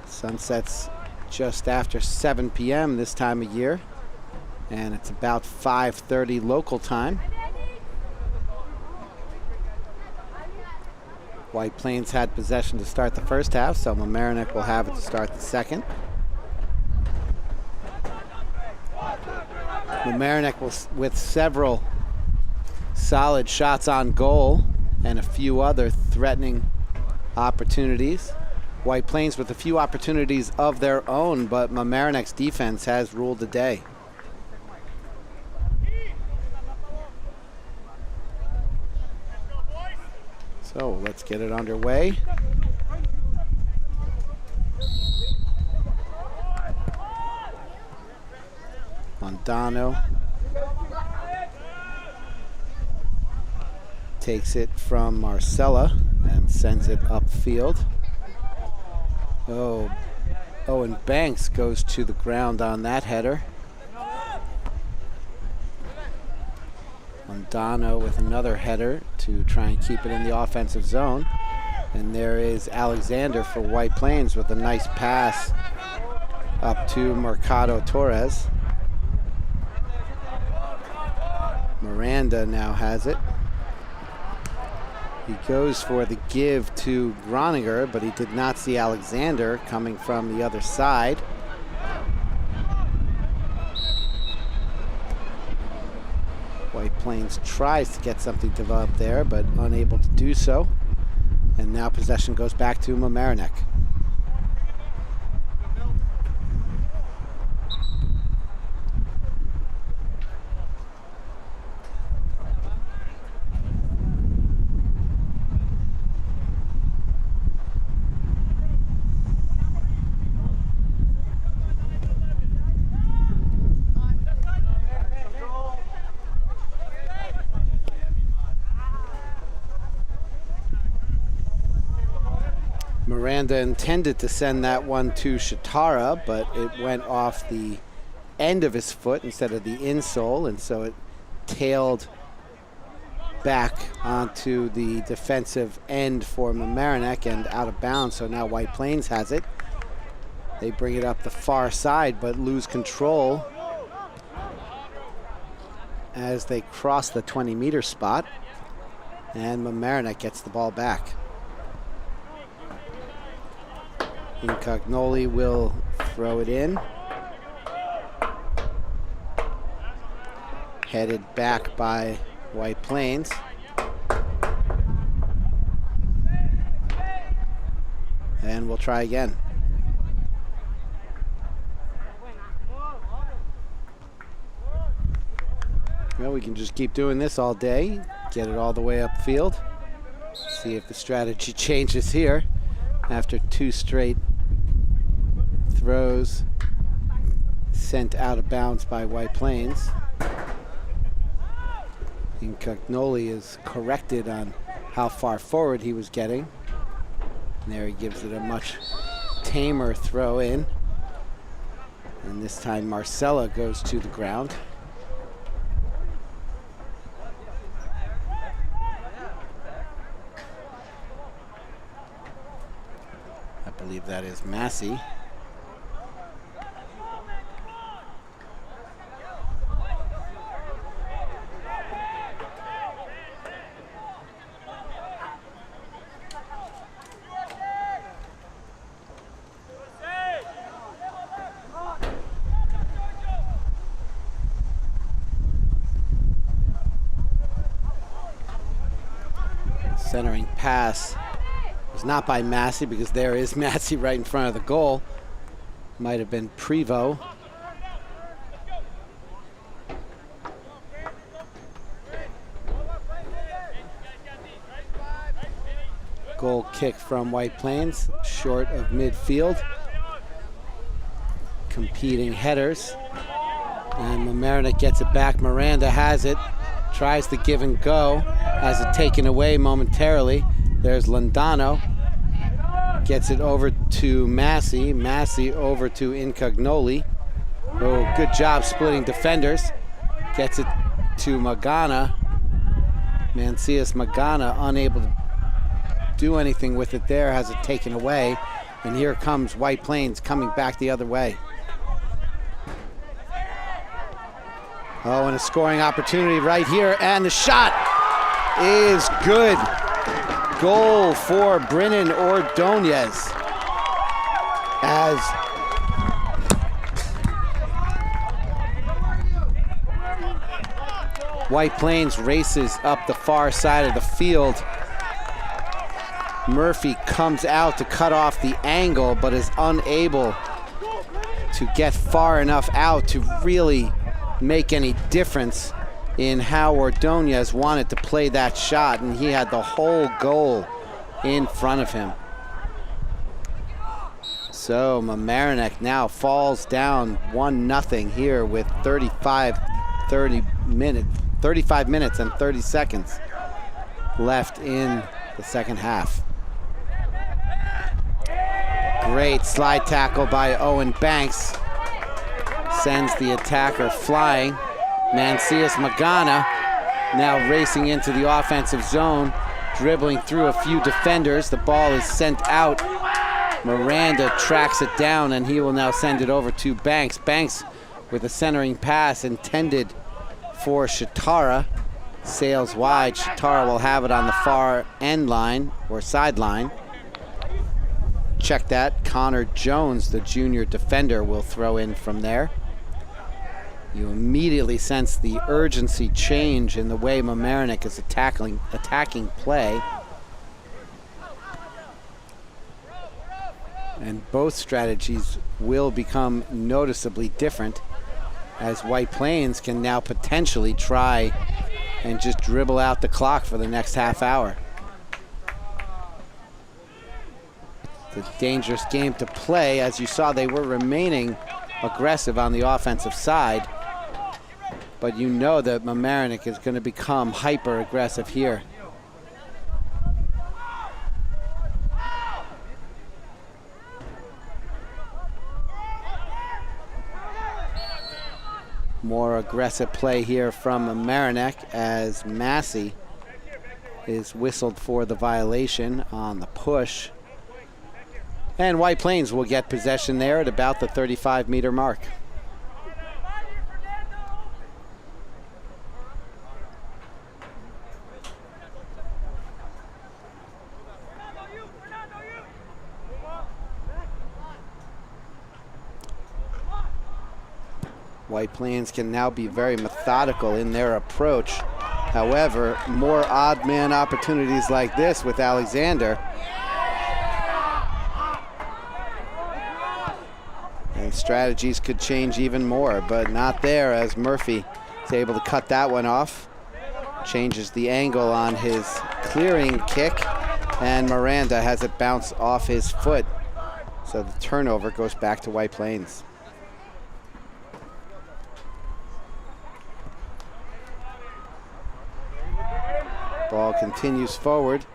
Sun sets just after 7 p.m. this time of year, and it's about 5:30 local time. White Plains had possession to start the first half, so Mamaroneck will have it to start the second. Mamaroneck with several solid shots on goal and a few other threatening opportunities. White Plains with a few opportunities of their own, but Mamaroneck's defense has ruled the day. So let's get it underway. Mondano takes it from Marcella and sends it upfield. Owen Banks goes to the ground on that header. Mondano with another header to try and keep it in the offensive zone. And there is Alexander for White Plains with a nice pass up to Mercado Torres. Miranda now has it. He goes for the give to Groninger, but he did not see Alexander coming from the other side. White Plains tries to get something developed there, but unable to do so. And now possession goes back to Mamaroneck. Miranda intended to send that one to Shatara, but it went off the end of his foot instead of the insole, and so it tailed back onto the defensive end for Mamaroneck and out of bounds. So now White Plains has it. They bring it up the far side but lose control as they cross the 20-meter spot, and Mamaroneck gets the ball back. Incognoli will throw it in. Headed back by White Plains. And we'll try again. Well, we can just keep doing this all day, get it all the way upfield. See if the strategy changes here after 2 straight throws sent out of bounds by White Plains. Incognoli is corrected on how far forward he was getting. And there he gives it a much tamer throw in. And this time Marcella goes to the ground. I believe that is Massey. Centering pass was not by Massey, because there is Massey right in front of the goal. Might have been Prevost. Goal kick from White Plains, short of midfield. Competing headers. And Mamaroneck gets it back. Miranda has it. Tries to give and go. Has it taken away momentarily. There's Landano. Gets it over to Massey. Massey over to Incognoli. Oh, good job splitting defenders. Gets it to Magana. Mancias Magana unable to do anything with it there. Has it taken away. And here comes White Plains coming back the other way. Oh, and a scoring opportunity right here, and the shot is good. Goal for Brennan Ordonez as White Plains races up the far side of the field. Murphy comes out to cut off the angle, but is unable to get far enough out to really make any difference in how Ordonez wanted to play that shot, and he had the whole goal in front of him. So Mamaroneck now falls down 1-0 here with 35 minutes and 30 seconds left in the second half. Great slide tackle by Owen Banks. Sends the attacker flying. Mancias Magana now racing into the offensive zone, dribbling through a few defenders. The ball is sent out. Miranda tracks it down, and he will now send it over to Banks. Banks with a centering pass intended for Shatara. Sails wide. Shatara will have it on the far end line or sideline. Check that. Connor Jones, the junior defender, will throw in from there. You immediately sense the urgency change in the way Mamaroneck is attacking play. And both strategies will become noticeably different, as White Plains can now potentially try and just dribble out the clock for the next half hour. It's a dangerous game to play. As you saw, they were remaining aggressive on the offensive side, but you know that Mamaroneck is going to become hyper aggressive here. More aggressive play here from Mamaroneck as Massey is whistled for the violation on the push. And White Plains will get possession there at about the 35-meter mark. White Plains can now be very methodical in their approach. However, more odd man opportunities like this with Alexander, and strategies could change even more, but not there, as Murphy Is able to cut that one off. Changes the angle on his clearing kick, and Miranda has it bounce off his foot. So the turnover goes back to White Plains. Ball continues forward.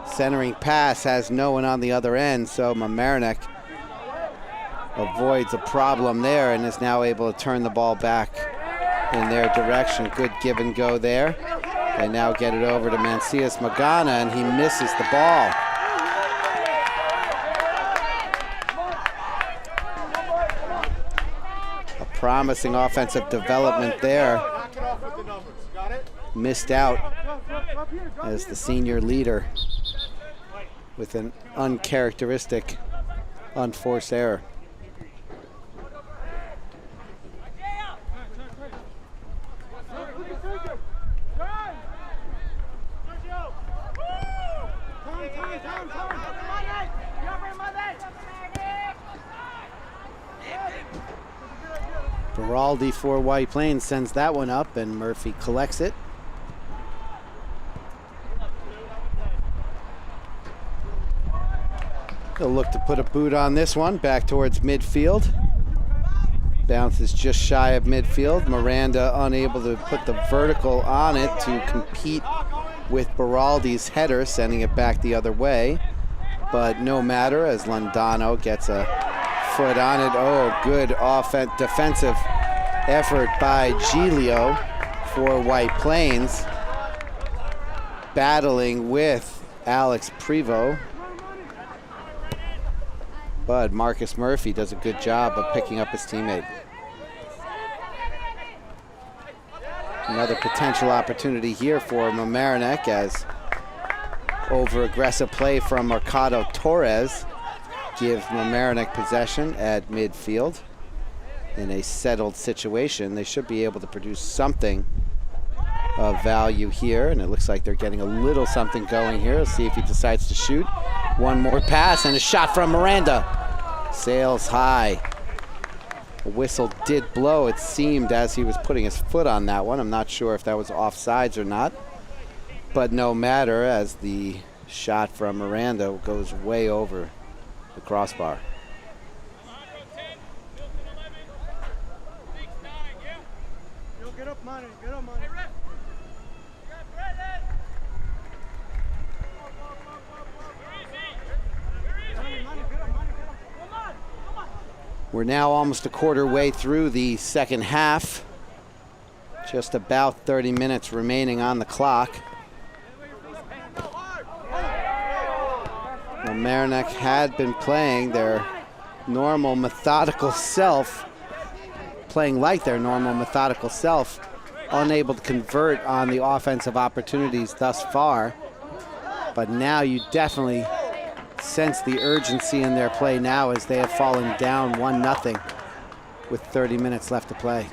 Centering pass has no one on the other end, so Mamaroneck avoids a problem there and is now able to turn the ball back in their direction. Good give and go there. They now get it over to Mancias Magana, and he misses the ball. A promising offensive development there. Missed out as the senior leader with an uncharacteristic, unforced error. Beraldi for White Plains sends that one up, and Murphy collects it. He'll look to put a boot on this one, back towards midfield. Bounces just shy of midfield. Miranda unable to put the vertical on it to compete with Beraldi's header, sending it back the other way. But no matter, as Londano gets a foot on it. Oh, good defensive effort by Giglio for White Plains, battling with Alex Prevost. But Marcus Murphy does a good job of picking up his teammate. Another potential opportunity here for Mamaroneck, as over-aggressive play from Mercado Torres gives Mamaroneck possession at midfield. In a settled situation, they should be able to produce something of value here, and it looks like they're getting a little something going here. Let's see if he decides to shoot. One more pass and a shot from Miranda. Sails high. A whistle did blow, it seemed, as he was putting his foot on that one. I'm not sure if that was offsides or not, but no matter, as the shot from Miranda goes way over the crossbar. We're now almost a quarter way through the second half. Just about 30 minutes remaining on the clock. Mamaroneck had been playing their normal methodical self, unable to convert on the offensive opportunities thus far. But now you definitely sense the urgency in their play now, as they have fallen down 1-0 with 30 minutes left to play.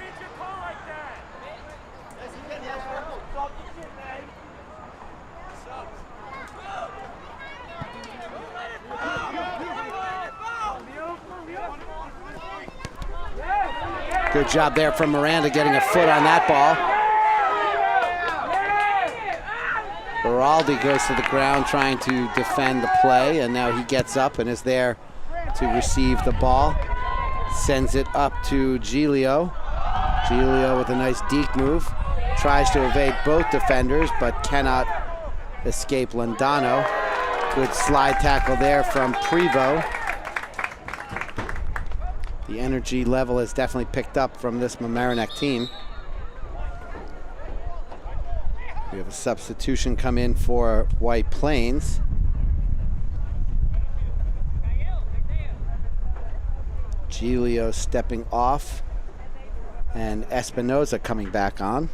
Good job there from Miranda, getting a foot on that ball. Beraldi goes to the ground trying to defend the play, and now he gets up and is there to receive the ball. Sends it up to Giglio. Giglio with a nice deke move. Tries to evade both defenders, but cannot escape Londano. Good slide tackle there from Prevost. The energy level has definitely picked up from this Mamaroneck team. We have a substitution come in for White Plains. Giglio stepping off, and Espinoza coming back on.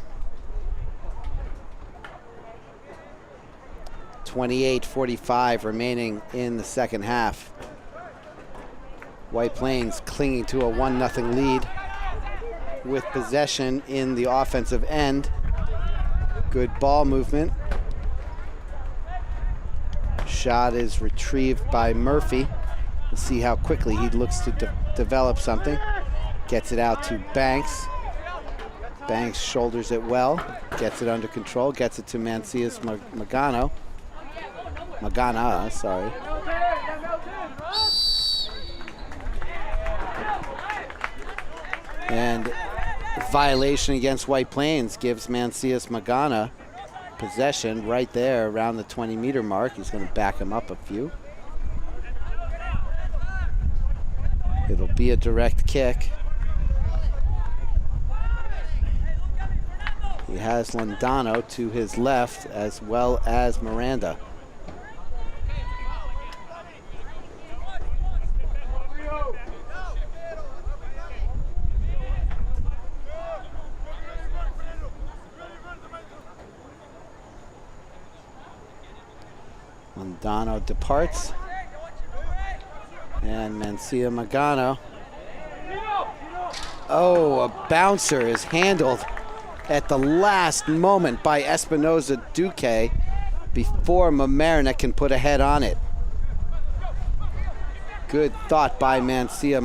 28:45 remaining in the second half. White Plains clinging to a 1-0 lead with possession in the offensive end. Good ball movement. Shot is retrieved by Murphy. We'll see how quickly he looks to develop something. Gets it out to Banks. Banks shoulders it well, gets it under control, gets it to Mancias Magana, sorry. And violation against White Plains gives Mancias Magana possession right there around the 20-meter mark. He's going to back him up a few. It'll be a direct kick. He has Londano to his left as well as Miranda. Londano departs. And Mancia Magano. Oh, a bouncer is handled at the last moment by Espinoza Duque before Mamaroneck can put a head on it. Good thought by Mancias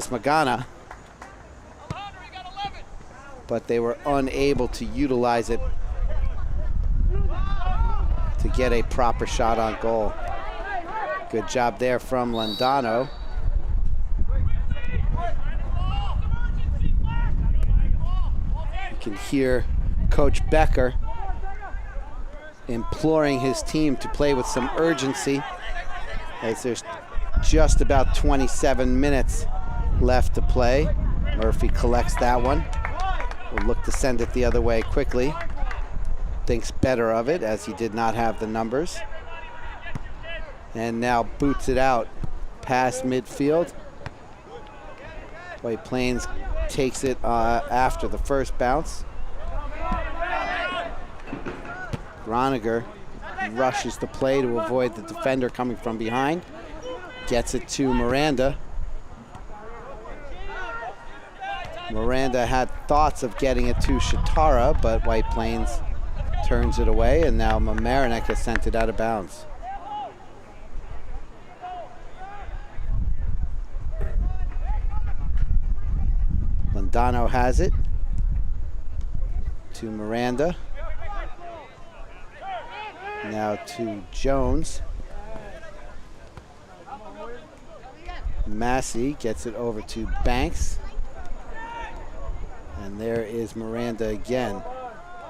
Magana, but they were unable to utilize it to get a proper shot on goal. Good job there from Londano. You can hear Coach Becker imploring his team to play with some urgency as there's just about 27 minutes left to play. Murphy collects that one. Will look to send it the other way quickly. Thinks better of it as he did not have the numbers. And now boots it out past midfield. White Plains takes it after the first bounce. Groniger rushes the play to avoid the defender coming from behind. Gets it to Miranda. Miranda had thoughts of getting it to Shatara, but White Plains turns it away, and now Mamaroneck has sent it out of bounds. Londano has it to Miranda. Now to Jones. Massey gets it over to Banks. And there is Miranda again,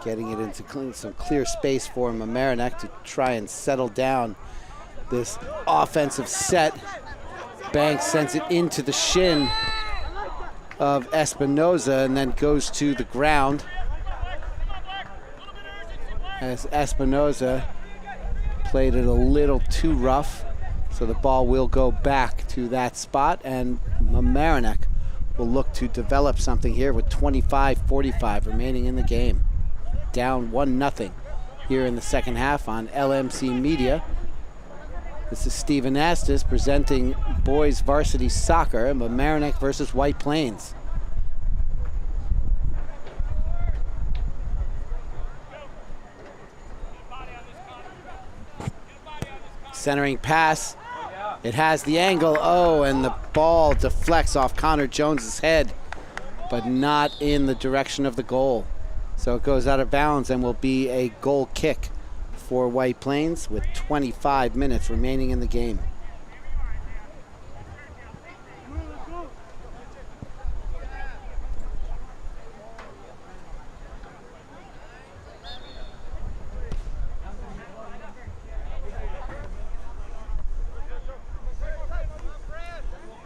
getting it into some clear space for Mamaroneck to try and settle down this offensive set. Banks sends it into the shin of Espinoza and then goes to the ground as Espinoza played it a little too rough, so the ball will go back to that spot, and Mamaroneck will look to develop something here with 25:45 remaining in the game. Down 1-0 here in the second half on LMC Media. This is Stephen Astis presenting boys varsity soccer, Mamaroneck versus White Plains. Centering pass. It has the angle. Oh, and the ball deflects off Connor Jones's head, but not in the direction of the goal. So it goes out of bounds and will be a goal kick for White Plains with 25 minutes remaining in the game.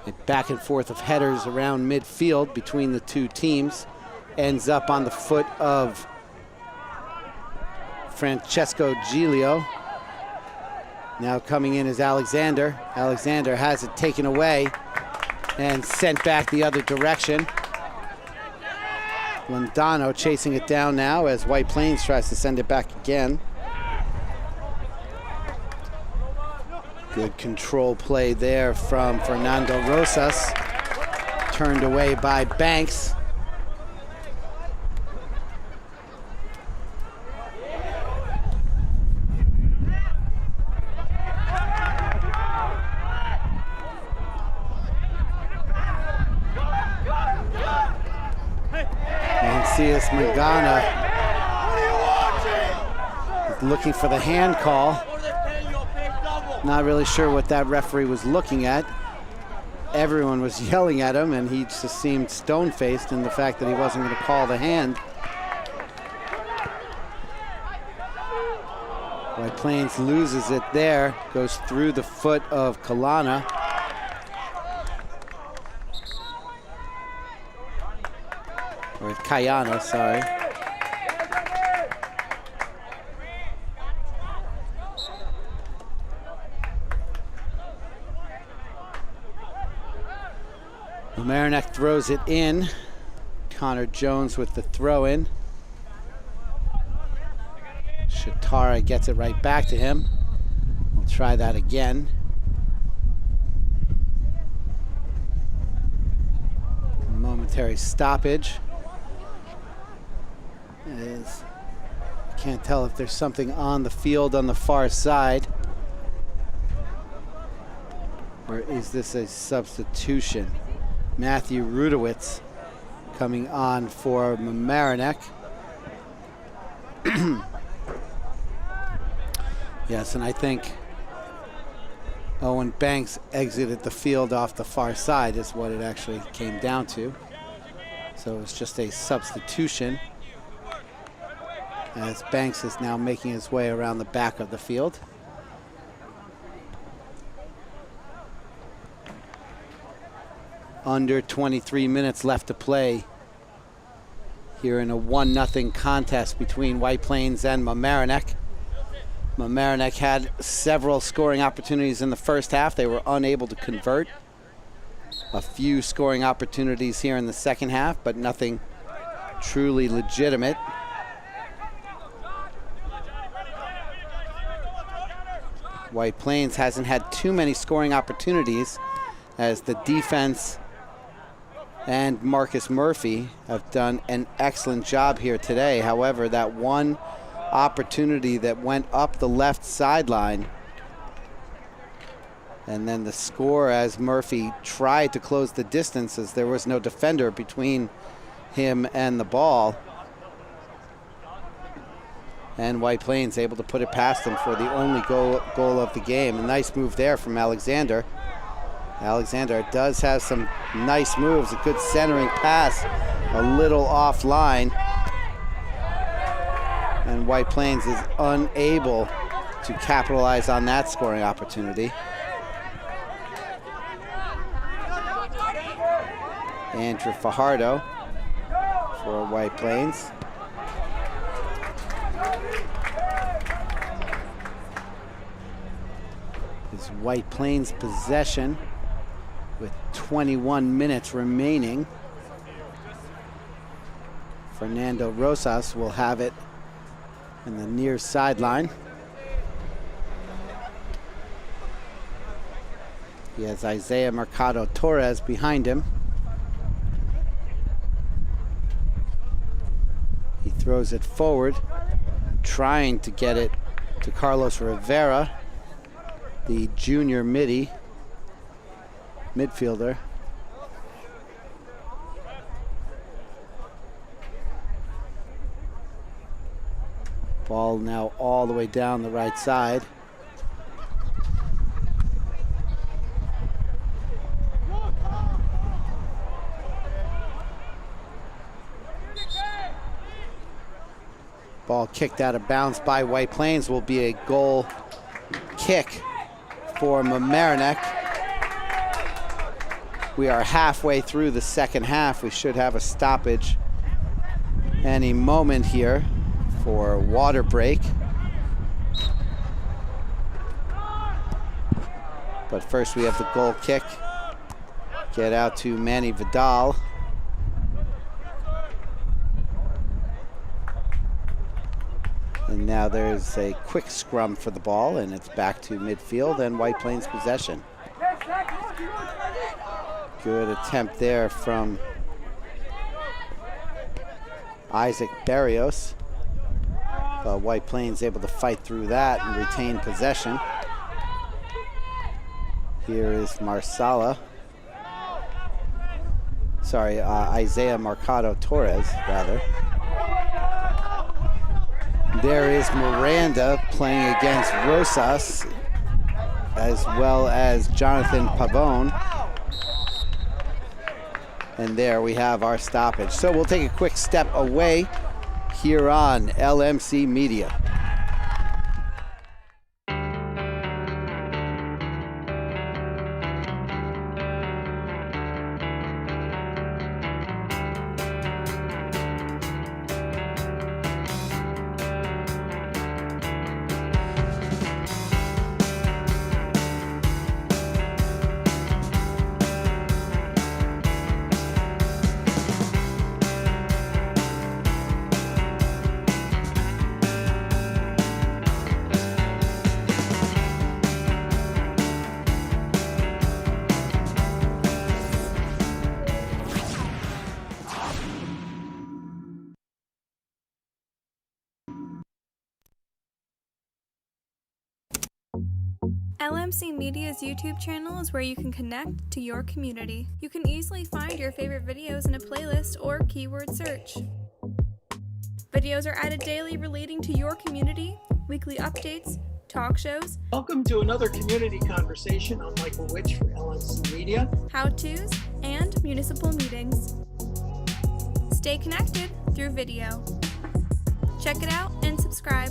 A back and forth of headers around midfield between the two teams ends up on the foot of Francesco Giglio. Now coming in is Alexander. Alexander has it taken away and sent back the other direction. Londano chasing it down now as White Plains tries to send it back again. Good control play there from Fernando Rosas. Turned away by Banks. Francis Mangana is looking for the hand call. Not really sure what that referee was looking at. Everyone was yelling at him, and he just seemed stone-faced in the fact that he wasn't going to call the hand. White Plains loses it there, goes through the foot of Kalana. Or Kayana, sorry. Mamaroneck throws it in. Connor Jones with the throw in. Shatara gets it right back to him. We'll try that again. Momentary stoppage. Can't tell if there's something on the field on the far side. Or is this a substitution? Matthew Rudowitz coming on for Mamaroneck. Yes, and I think Owen Banks exited the field off the far side is what it actually came down to. So it's just a substitution, as Banks is now making his way around the back of the field. Under 23 minutes left to play here in a 1-0 contest between White Plains and Mamaroneck. Mamaroneck had several scoring opportunities in the first half. They were unable to convert. A few scoring opportunities here in the second half, but nothing truly legitimate. White Plains hasn't had too many scoring opportunities, as the defense and Marcus Murphy have done an excellent job here today. However, that one opportunity that went up the left sideline, and then the score as Murphy tried to close the distance as there was no defender between him and the ball. And White Plains able to put it past him for the only goal of the game. A nice move there from Alexander. Alexander does have some nice moves, a good centering pass, a little offline. And White Plains is unable to capitalize on that scoring opportunity. Andrew Fajardo for White Plains. Is White Plains possession with 21 minutes remaining. Fernando Rosas will have it in the near sideline. He has Isaiah Mercado Torres behind him. He throws it forward, trying to get it to Carlos Rivera, the junior midfielder. Ball now all the way down the right side. Ball kicked out of bounds by White Plains, will be a goal kick for Mamaroneck. We are halfway through the second half. We should have a stoppage any moment here for water break. But first we have the goal kick. Get out to Manny Vidal. And now there's a quick scrum for the ball, and it's back to midfield and White Plains possession. Good attempt there from Isaac Barrios. But White Plains able to fight through that and retain possession. Here is Isaiah Mercado Torres, rather. There is Miranda playing against Rosas, as well as Jonathan Pavone. And there we have our stoppage. So we'll take a quick step away here on LMC Media. LMC Media's YouTube channel is where you can connect to your community. You can easily find your favorite videos in a playlist or keyword search. Videos are added daily relating to your community, weekly updates, talk shows. Welcome to another community conversation. I'm Michael Witch from LMC Media. How-tos, and municipal meetings. Stay connected through video. Check it out and subscribe.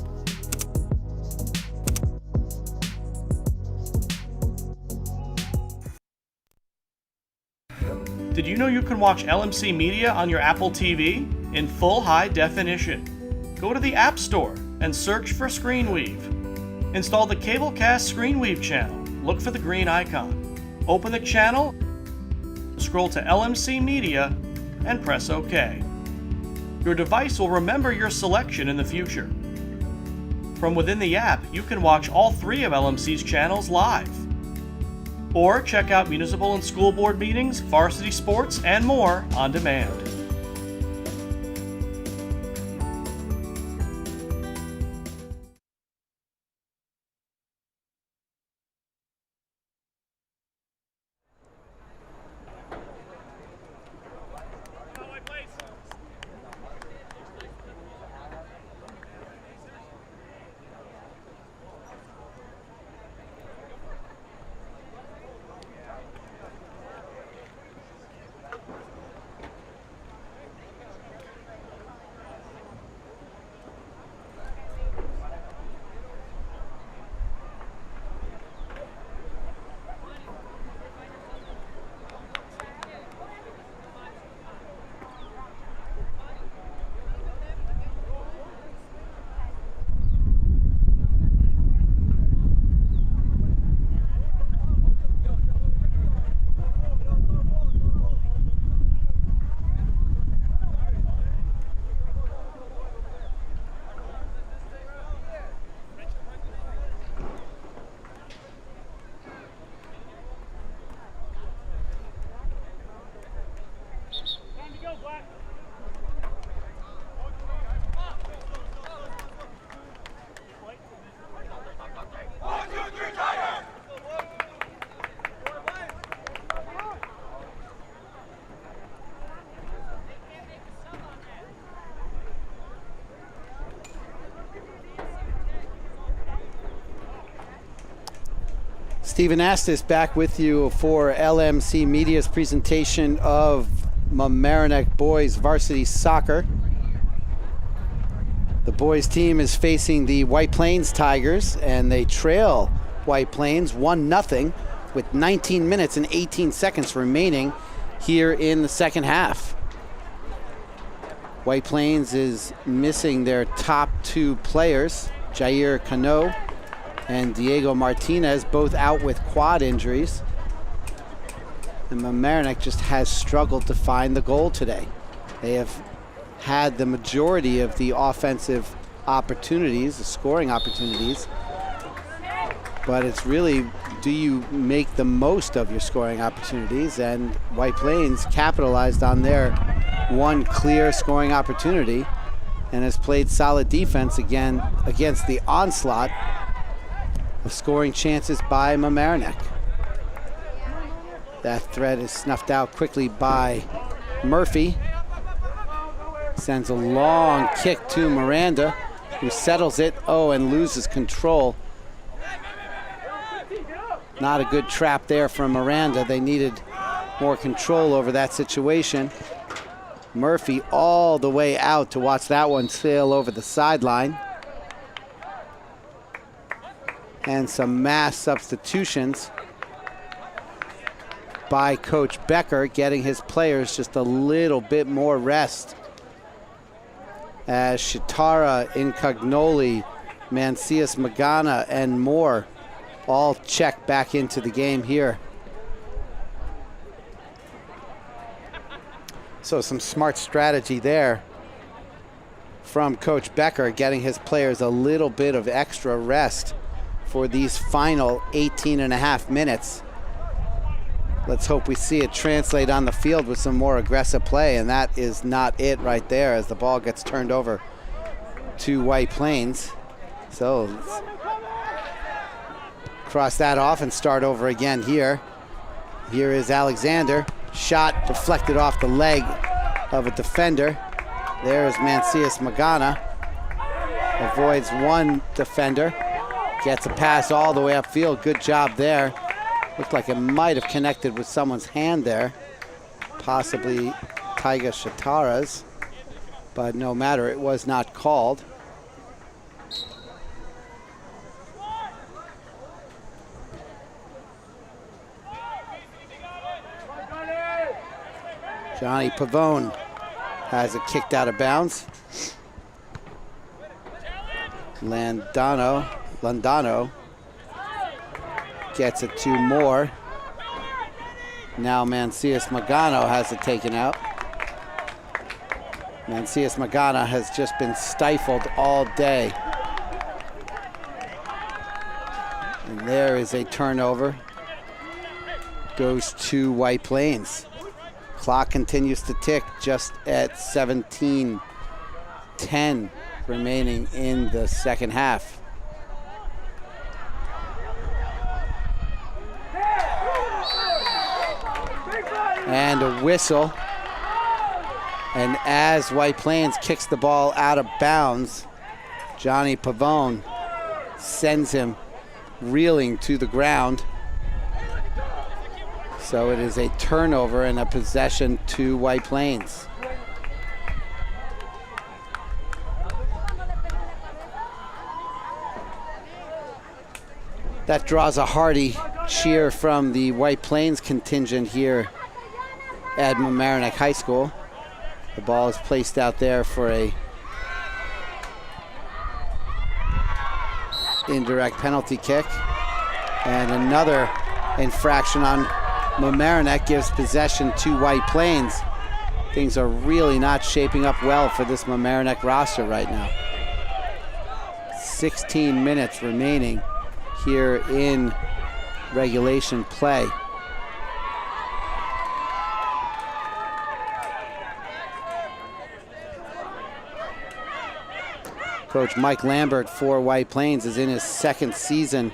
Did you know you can watch LMC Media on your Apple TV in full high definition? Go to the App Store and search for ScreenWeave. Install the Cablecast ScreenWeave channel. Look for the green icon. Open the channel, scroll to LMC Media, and press OK. Your device will remember your selection in the future. From within the app, you can watch all 3 of LMC's channels live. Or check out municipal and school board meetings, varsity sports, and more on demand. Stephen Astis back with you for LMC Media's presentation of Mamaroneck boys varsity soccer. The boys team is facing the White Plains Tigers, and they trail White Plains 1-0 with 19 minutes and 18 seconds remaining here in the second half. White Plains is missing their top 2 players, Jair Cano and Diego Martinez, both out with quad injuries. And Mamaroneck just has struggled to find the goal today. They have had the majority of the offensive opportunities, the scoring opportunities, but it's really, do you make the most of your scoring opportunities? And White Plains capitalized on their one clear scoring opportunity and has played solid defense again against the onslaught of scoring chances by Mamaroneck. That threat is snuffed out quickly by Murphy. Sends a long kick to Miranda. who settles it, and loses control. Not a good trap there from Miranda. They needed more control over that situation. Murphy all the way out to watch that one sail over the sideline. And some mass substitutions by Coach Becker, getting his players just a little bit more rest. As Shitara, Incognoli, Mancias Magana, and more all check back into the game here. So some smart strategy there from Coach Becker, getting his players a little bit of extra rest for these final 18.5 minutes. Let's hope we see it translate on the field with some more aggressive play, and that is not it right there as the ball gets turned over to White Plains. So let's cross that off and start over again here. Here is Alexander. Shot deflected off the leg of a defender. There is Mancias Magana. Avoids one defender. Gets a pass all the way upfield. Good job there. Looked like it might have connected with someone's hand there. Possibly Taiga Shitara's. But no matter, it was not called. Johnny Pavone has it kicked out of bounds. Landano gets it to Moore. Now Mancias Magano has it taken out. Mancias Magana has just been stifled all day. And there is a turnover. Goes to White Plains. Clock continues to tick, just at 17:10 remaining in the second half. And a whistle. And as White Plains kicks the ball out of bounds, Johnny Pavone sends him reeling to the ground. So it is a turnover and a possession to White Plains. That draws a hearty cheer from the White Plains contingent here at Mamaroneck High School. The ball is placed out there for a indirect penalty kick. And another infraction on Mamaroneck gives possession to White Plains. Things are really not shaping up well for this Mamaroneck roster right now. 16 minutes remaining here in regulation play. Coach Mike Lambert for White Plains is in his second season,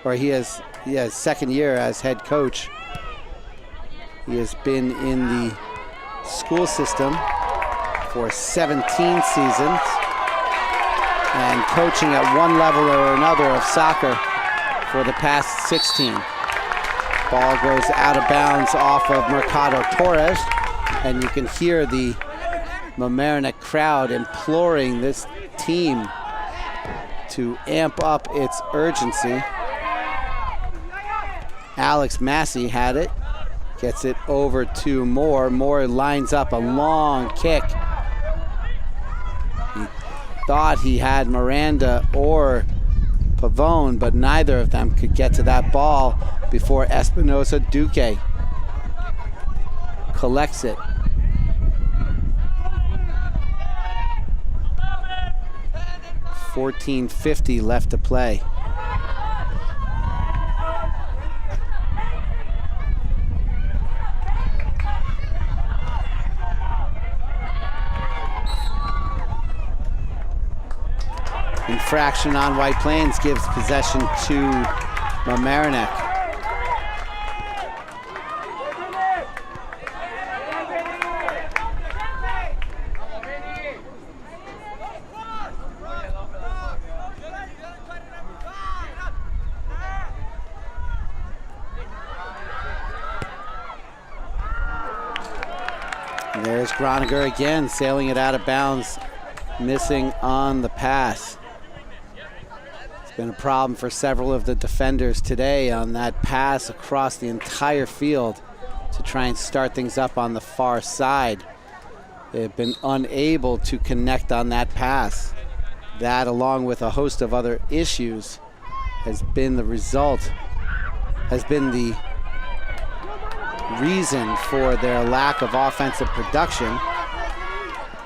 or he has second year as head coach. He has been in the school system for 17 seasons and coaching at one level or another of soccer for the past 16. Ball goes out of bounds off of Mercado Torres, and you can hear the Mamaroneck crowd imploring this team to amp up its urgency. Alex Massey had it. Gets it over to Moore. Moore lines up a long kick. He thought he had Miranda or Pavone, but neither of them could get to that ball before Espinosa Duque collects it. $14.50 left to play. Infraction on White Plains gives possession to Mamaroneck. There's Groninger again, sailing it out of bounds, missing on the pass. It's been a problem for several of the defenders today on that pass across the entire field to try and start things up on the far side. They've been unable to connect on that pass. That, along with a host of other issues, has been the result, has been the reason for their lack of offensive production.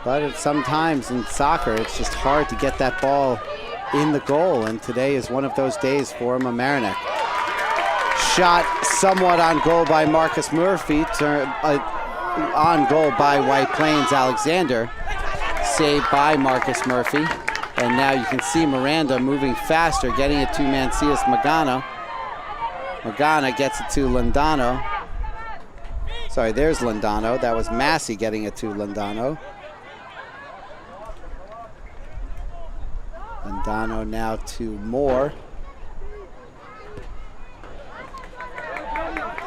But sometimes in soccer, it's just hard to get that ball in the goal, and today is one of those days for Mamaroneck. Shot somewhat on goal by Marcus Murphy, on goal by White Plains Alexander, saved by Marcus Murphy. And now you can see Miranda moving faster, getting it to Mancias Magana. Magana gets it to Lindano. Sorry, there's Lindano. That was Massey getting it to Lindano. Lindano now to Moore.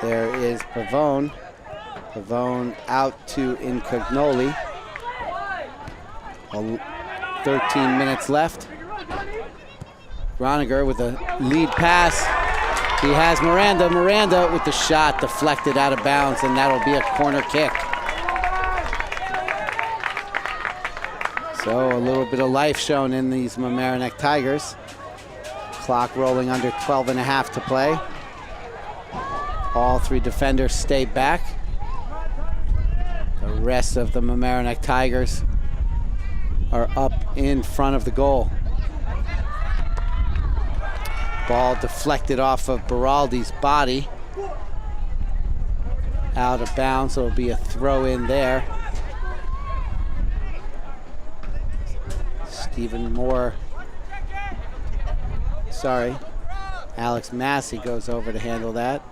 There is Pavone. Pavone out to Incognoli. 13 minutes left. Groninger with a lead pass. He has Miranda. Miranda with the shot deflected out of bounds, and that'll be a corner kick. So a little bit of life shown in these Mamaroneck Tigers. Clock rolling under 12 and a half to play. All three defenders stay back. The rest of the Mamaroneck Tigers are up in front of the goal. Ball deflected off of Beraldi's body. Out of bounds, so it'll be a throw in there. Stephen Moore, sorry, Alex Massey goes over to handle that.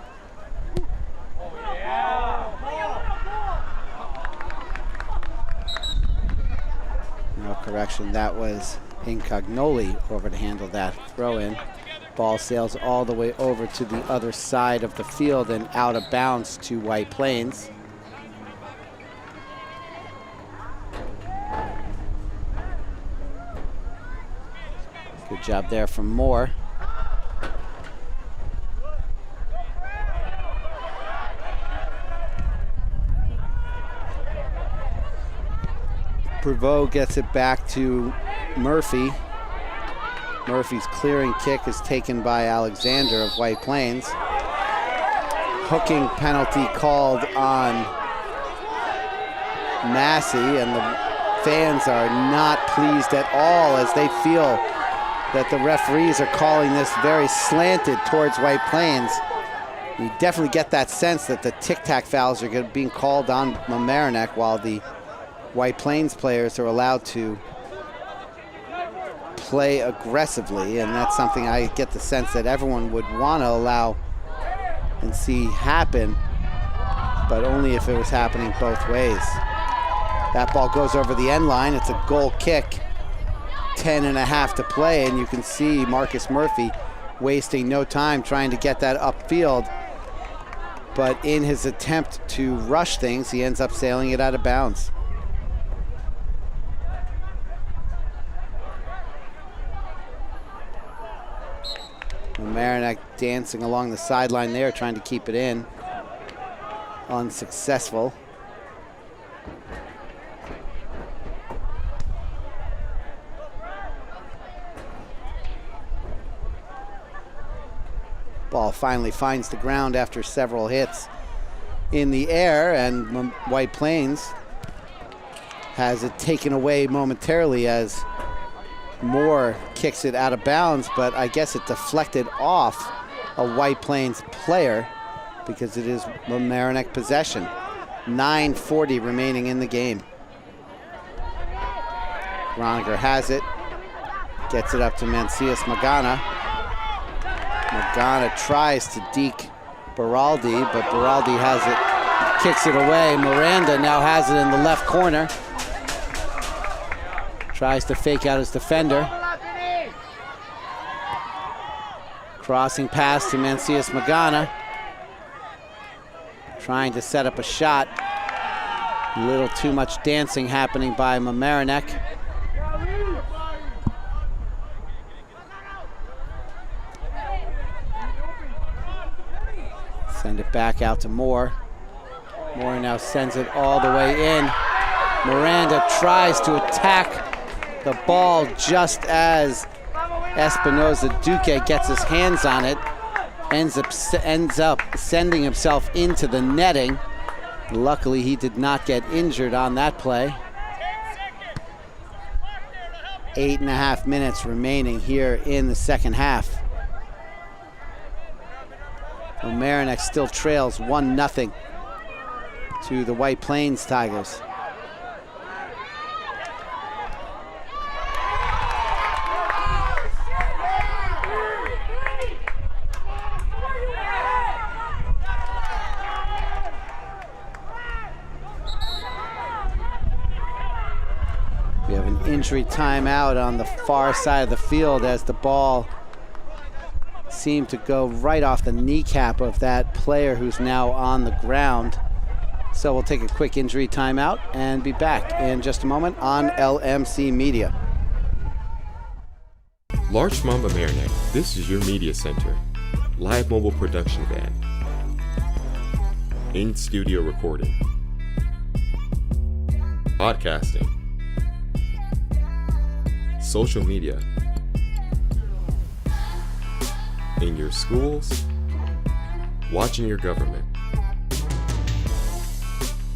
No correction, that was Incognoli over to handle that throw in. Ball sails all the way over to the other side of the field and out of bounds to White Plains. Good job there from Moore. Prevost gets it back to Murphy. Murphy's clearing kick is taken by Alexander of White Plains. Hooking penalty called on Massey, and the fans are not pleased at all as they feel that the referees are calling this very slanted towards White Plains. You definitely get that sense that the tic-tac fouls are being called on Mamaroneck while the White Plains players are allowed to play aggressively, and that's something I get the sense that everyone would want to allow and see happen, but only if it was happening both ways. That ball goes over the end line. It's a goal kick. 10 and a half to play, and you can see Marcus Murphy wasting no time trying to get that upfield, but in his attempt to rush things, he ends up sailing it out of bounds. Mamaroneck dancing along the sideline there, trying to keep it in. Unsuccessful. Ball finally finds the ground after several hits in the air, and White Plains has it taken away momentarily as Moore kicks it out of bounds, but I guess it deflected off a White Plains player because it is Mamaroneck possession. 9:40 remaining in the game. Groninger has it, gets it up to Mancias Magana. Magana tries to deke Beraldi, but Beraldi has it, kicks it away. Miranda now has it in the left corner. Tries to fake out his defender. Crossing pass to Mancias Magana. Trying to set up a shot. A little too much dancing happening by Mamaroneck. Send it back out to Moore. Moore now sends it all the way in. Miranda tries to attack the ball just as Espinoza Duque gets his hands on it. Ends up sending himself into the netting. Luckily, he did not get injured on that play. 8.5 minutes remaining here in the second half. Mamaroneck still trails 1-0 to the White Plains Tigers. We have an injury timeout on the far side of the field as the ball seemed to go right off the kneecap of that player who's now on the ground. So we'll take a quick injury timeout and be back in just a moment on LMC Media. Larchmont Mamaroneck, this is your media center. Live mobile production van. In-studio recording. Podcasting. Social media. In your schools. Watching your government.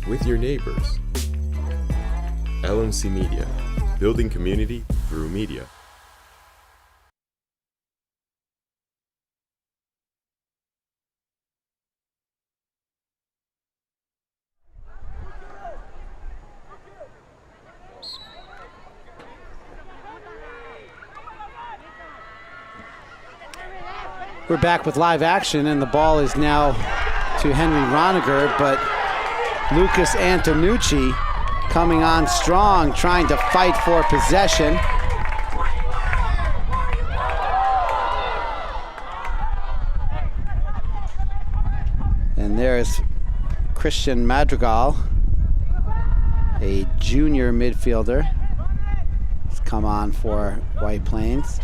With your neighbors. LMC Media, building community through media. We're back with live action, and the ball is now to Henry Roniger, but Lucas Antonucci coming on strong, trying to fight for possession. And there's Christian Madrigal, a junior midfielder. He's come on for White Plains.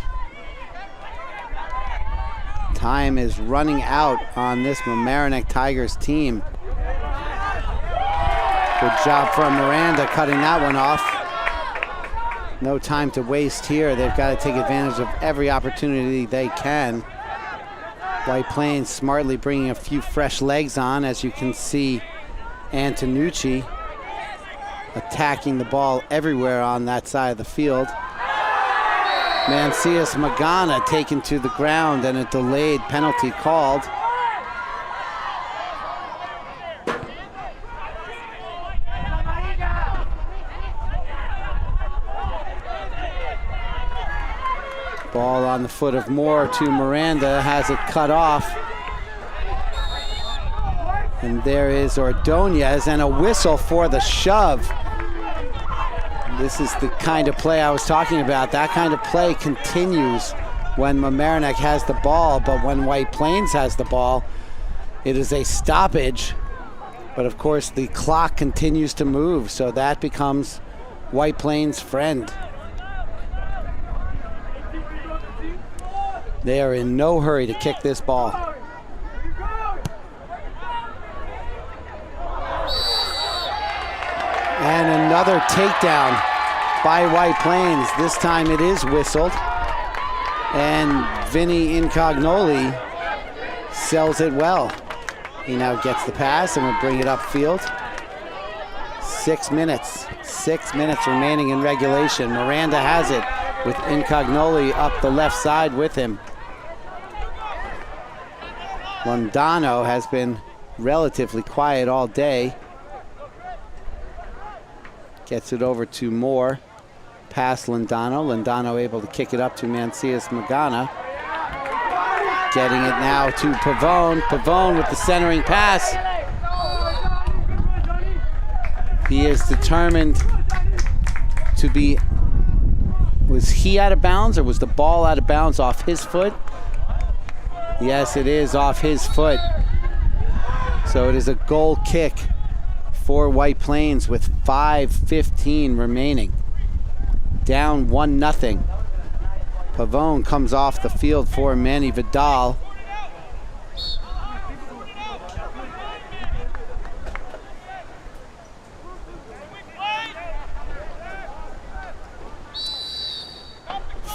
Time is running out on this Mamaroneck Tigers team. Good job from Miranda cutting that one off. No time to waste here. They've got to take advantage of every opportunity they can. White Plains smartly bringing a few fresh legs on, as you can see Antonucci attacking the ball everywhere on that side of the field. Mancias Magana taken to the ground and a delayed penalty called. Ball on the foot of Moore to Miranda, has it cut off. And there is Ordonez and a whistle for the shove. This is the kind of play I was talking about. That kind of play continues when Mamaroneck has the ball, but when White Plains has the ball, it is a stoppage. But of course, the clock continues to move, so that becomes White Plains' friend. They are in no hurry to kick this ball. And another takedown by White Plains. This time it is whistled. And Vinny Incognoli sells it well. He now gets the pass and will bring it upfield. 6 minutes. 6 minutes remaining in regulation. Miranda has it with Incognoli up the left side with him. Londano has been relatively quiet all day. Gets it over to Moore. Past Londano. Londano able to kick it up to Mancias Magana. Getting it now to Pavone. Pavone with the centering pass. He is determined to be... Was he out of bounds or was the ball out of bounds off his foot? Yes, it is off his foot. So it is a goal kick for White Plains with 5:15 remaining. Down 1-0. Pavone comes off the field for Manny Vidal.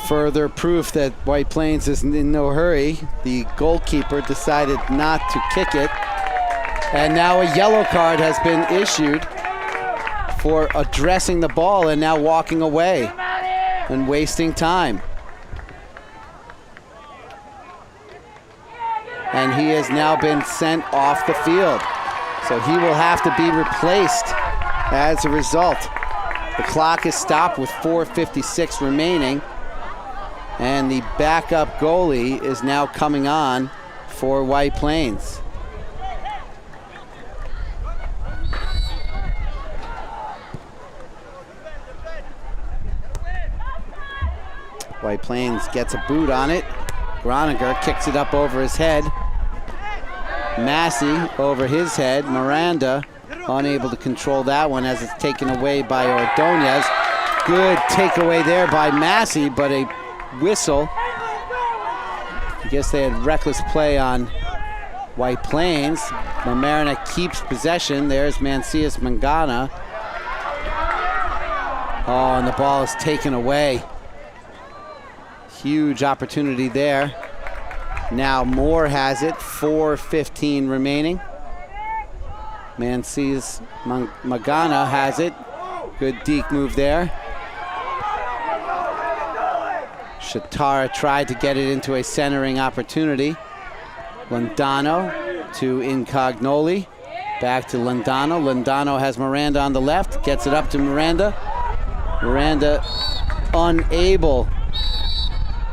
Further proof that White Plains is in no hurry. The goalkeeper decided not to kick it. And now a yellow card has been issued for addressing the ball and now walking away and wasting time. And he has now been sent off the field. So he will have to be replaced as a result. The clock is stopped with 4:56 remaining. And the backup goalie is now coming on for White Plains. White Plains gets a boot on it. Groninger kicks it up over his head. Massey over his head. Miranda unable to control that one as it's taken away by Ordonez. Good takeaway there by Massey, but a whistle. I guess they had reckless play on White Plains. Mamaroneck keeps possession. There's Mancias Mangana. Oh, and the ball is taken away. Huge opportunity there. Now Moore has it, 4:15 remaining. Mancias Mangana has it. Good deke move there. Shatara tried to get it into a centering opportunity. Londano to Incognoli. Back to Londano. Londano has Miranda on the left. Gets it up to Miranda. Miranda unable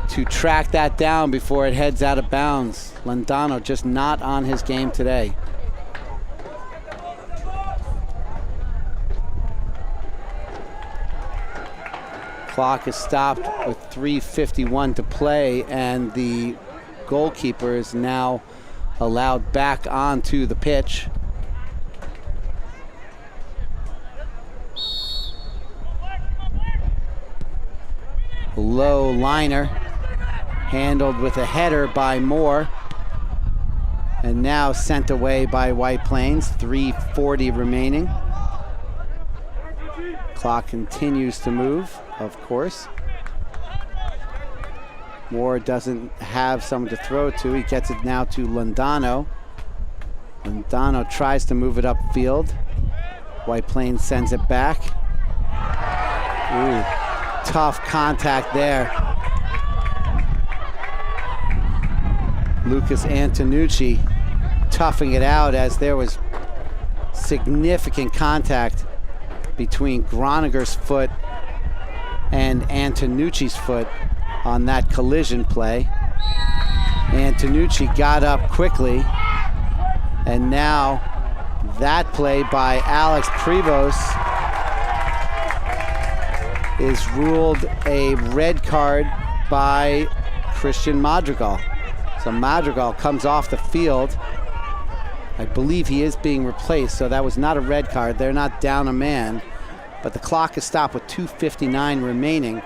to track that down before it heads out of bounds. Londano just not on his game today. Clock is stopped with 3:51 to play, and the goalkeeper is now allowed back onto the pitch. Low liner, handled with a header by Moore, and now sent away by White Plains. 3:40 remaining. Clock continues to move, of course. Moore doesn't have someone to throw to. He gets it now to Londano. Londano tries to move it upfield. White Plains sends it back. Ooh, tough contact there. Lucas Antonucci toughing it out as there was significant contact between Groninger's foot and Antonucci's foot on that collision play. Antonucci got up quickly, and now that play by Alex Privos is ruled a red card by Christian Madrigal. So Madrigal comes off the field. I believe he is being replaced, so that was not a red card. They're not down a man, but the clock is stopped with 2:59 remaining.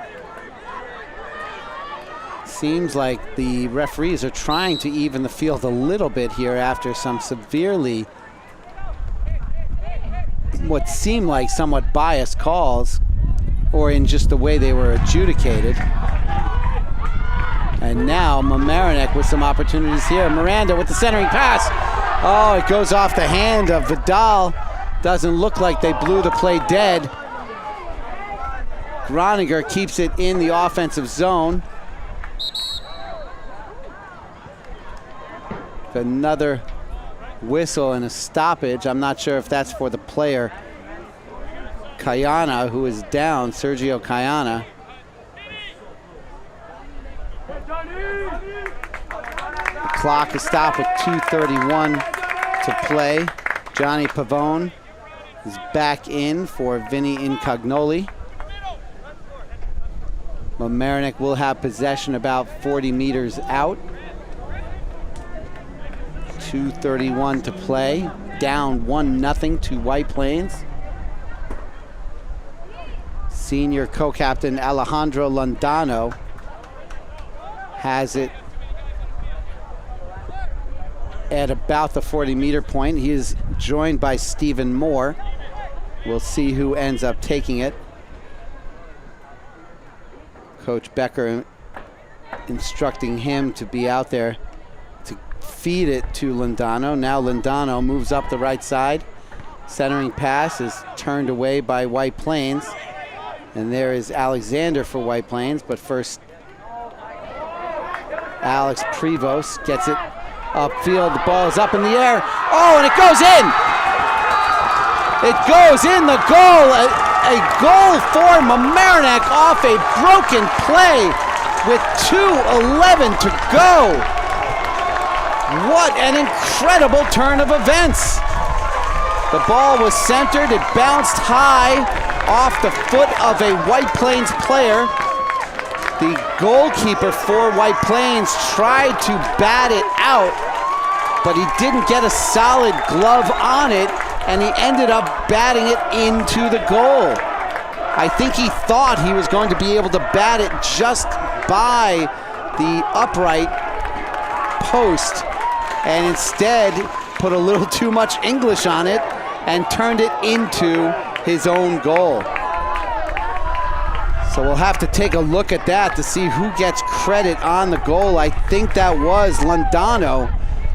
Seems like the referees are trying to even the field a little bit here after some severely, what seemed like somewhat biased calls, or in just the way they were adjudicated. And now Mamaroneck with some opportunities here. Miranda with the centering pass. Oh, it goes off the hand of Vidal. Doesn't look like they blew the play dead. Groninger keeps it in the offensive zone. Another whistle and a stoppage. I'm not sure if that's for the player Kayana, who is down, Sergio Kayana. The clock is stopped with 2:31 to play. Johnny Pavone is back in for Vinny Incognoli. Mamaroneck will have possession about 40 meters out. 2:31 to play. down 1-0 to White Plains. Senior co-captain Alejandro Londano has it at about the 40-meter point. He is joined by Stephen Moore. We'll see who ends up taking it. Coach Becker instructing him to be out there to feed it to Londano. Now Londano moves up the right side. Centering pass is turned away by White Plains. And there is Alexander for White Plains, but first Alex Prevost gets it upfield. The ball is up in the air. Oh, and it goes in! It goes in the goal! A goal for Mamaroneck off a broken play with 2:11 to go. What an incredible turn of events. The ball was centered, it bounced high off the foot of a White Plains player. The goalkeeper for White Plains tried to bat it out, but he didn't get a solid glove on it, and he ended up batting it into the goal. I think he thought he was going to be able to bat it just by the upright post, and instead put a little too much English on it and turned it into his own goal. So we'll have to take a look at that to see who gets credit on the goal. I think that was Londano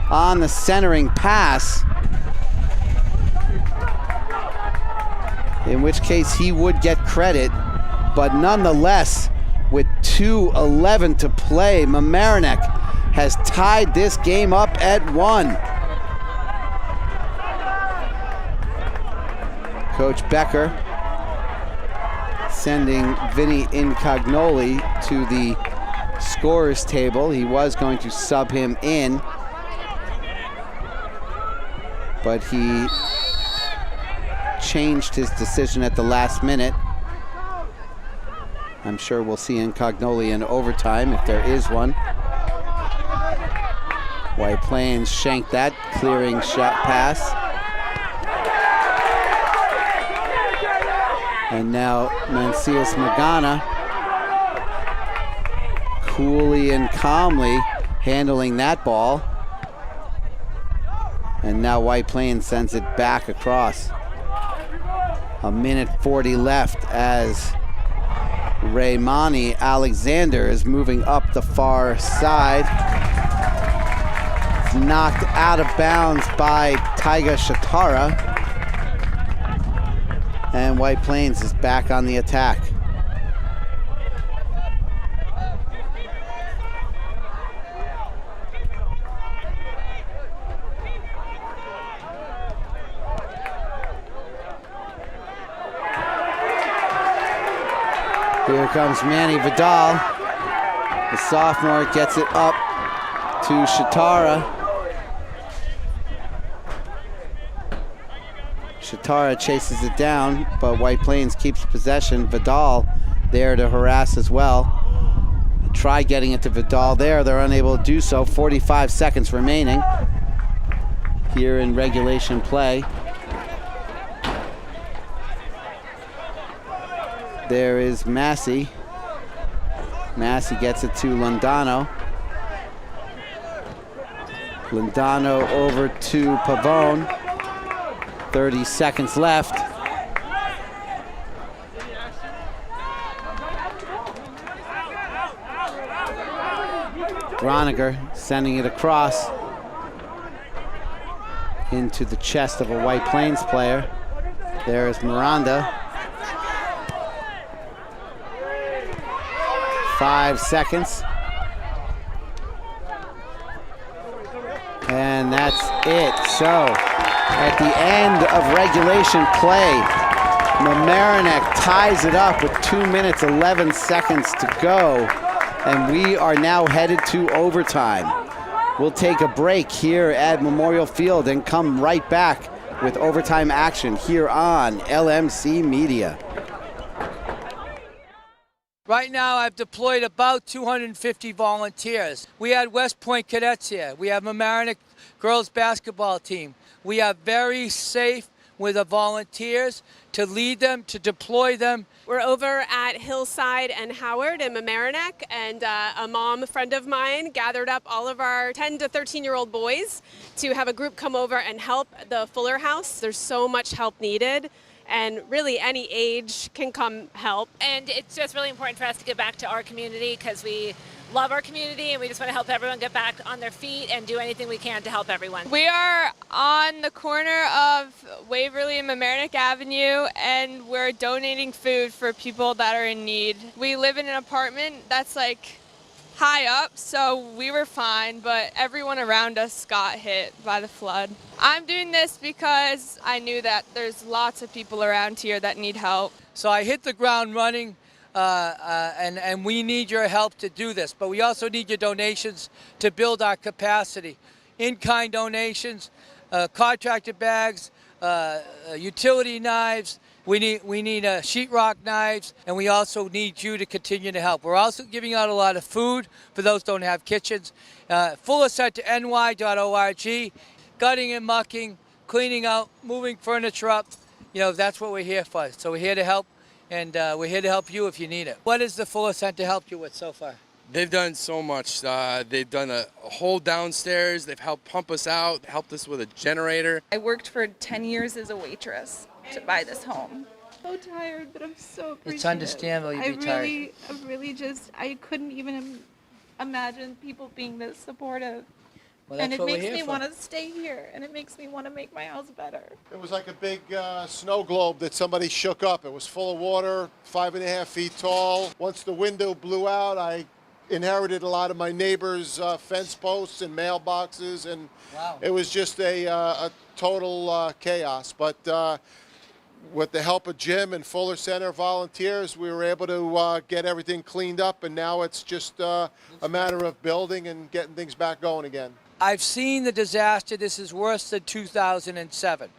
on the centering pass, in which case he would get credit, but nonetheless, with 2:11 to play, Mamaroneck has tied this game up at 1. Coach Becker sending Vinny Incognoli to the scorer's table. He was going to sub him in, but he changed his decision at the last minute. I'm sure we'll see Incognoli in overtime if there is one. White Plains shanked that clearing shot pass. And now Mancias Magana coolly and calmly handling that ball. And now White Plains sends it back across. 1:40 left as Raymani Alexander is moving up the far side. It's knocked out of bounds by Taiga Shatara. And White Plains is back on the attack. Here comes Manny Vidal. The sophomore gets it up to Shatara. Shatara chases it down, but White Plains keeps possession. Vidal there to harass as well. Try getting it to Vidal there. They're unable to do so. 45 seconds remaining here in regulation play. There is Massey. Massey gets it to Londano. Londano over to Pavone. 30 seconds left. Groniger sending it across into the chest of a White Plains player. There is Miranda. 5 seconds. And that's it. So, at the end of regulation play, Mamaroneck ties it up with 2 minutes, 11 seconds to go. And we are now headed to overtime. We'll take a break here at Memorial Field and come right back with overtime action here on LMC Media. Right now, I've deployed about 250 volunteers. We had West Point cadets here. We have Mamaroneck girls basketball team. We are very safe with the volunteers to lead them, to deploy them. We're over at Hillside and Howard in Mamaroneck, and a mom friend of mine gathered up all of our 10 to 13-year-old boys to have a group come over and help the Fuller House. There's so much help needed, and really any age can come help. And it's just really important for us to get back to our community because we love our community and we just want to help everyone get back on their feet and do anything we can to help everyone. We are on the corner of Waverly and Mamaroneck Avenue, and we're donating food for people that are in need. We live in an apartment that's like high up, so we were fine, but everyone around us got hit by the flood. I'm doing this because I knew that there's lots of people around here that need help. So I hit the ground running, and we need your help to do this, but we also need your donations to build our capacity. In-kind donations, contracted bags, utility knives. We need sheetrock knives, and we also need you to continue to help. We're also giving out a lot of food for those who don't have kitchens. FullerCenterNY.org, gutting and mucking, cleaning out, moving furniture up. You know, that's what we're here for. So we're here to help, and we're here to help you if you need it. What has the Fuller Center helped you with so far? They've done so much. They've done a whole downstairs. They've helped pump us out, helped us with a generator. I worked for 10 years as a waitress to buy this home. So tired, but I'm so appreciative. It's understandable you'd be tired. I couldn't even imagine people being this supportive. Well, and that's it what we're makes here me for. want to stay here, and it makes me want to make my house better. It was like a big snow globe that somebody shook up. It was full of water, 5.5 feet tall. Once the window blew out, I inherited a lot of my neighbors' fence posts and mailboxes, and it was just a total chaos. But with the help of Jim and Fuller Center volunteers, we were able to get everything cleaned up, and now it's just a matter of building and getting things back going again. I've seen the disaster. This is worse than 2007.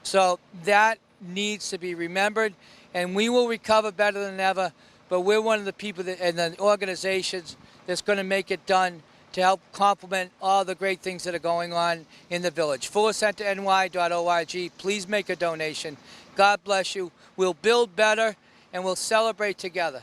So that needs to be remembered, and we will recover better than ever. But we're one of the people and the organizations that's going to make it done to help complement all the great things that are going on in the village. FullerCenterNY.org. Please make a donation. God bless you. We'll build better, and we'll celebrate together.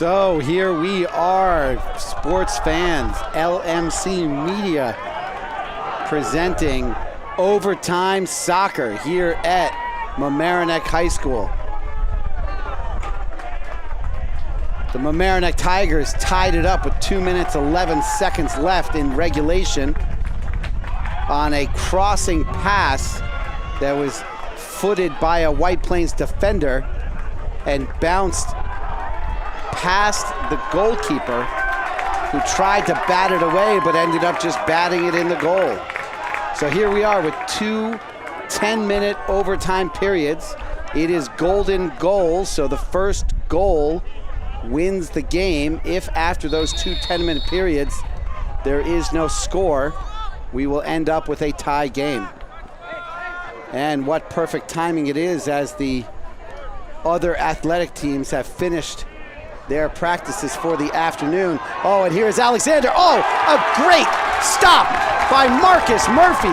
So here we are, sports fans, LMC Media presenting overtime soccer here at Mamaroneck High School. The Mamaroneck Tigers tied it up with 2 minutes 11 seconds left in regulation on a crossing pass that was footed by a White Plains defender and bounced past the goalkeeper, who tried to bat it away but ended up just batting it in the goal. So here we are with 2 10-minute overtime periods. It is golden goals, so the first goal wins the game. If after those 2 10-minute periods there is no score, we will end up with a tie game. And what perfect timing it is, as the other athletic teams have finished their practices for the afternoon. Oh, and here's Alexander. Oh, a great stop by Marcus Murphy.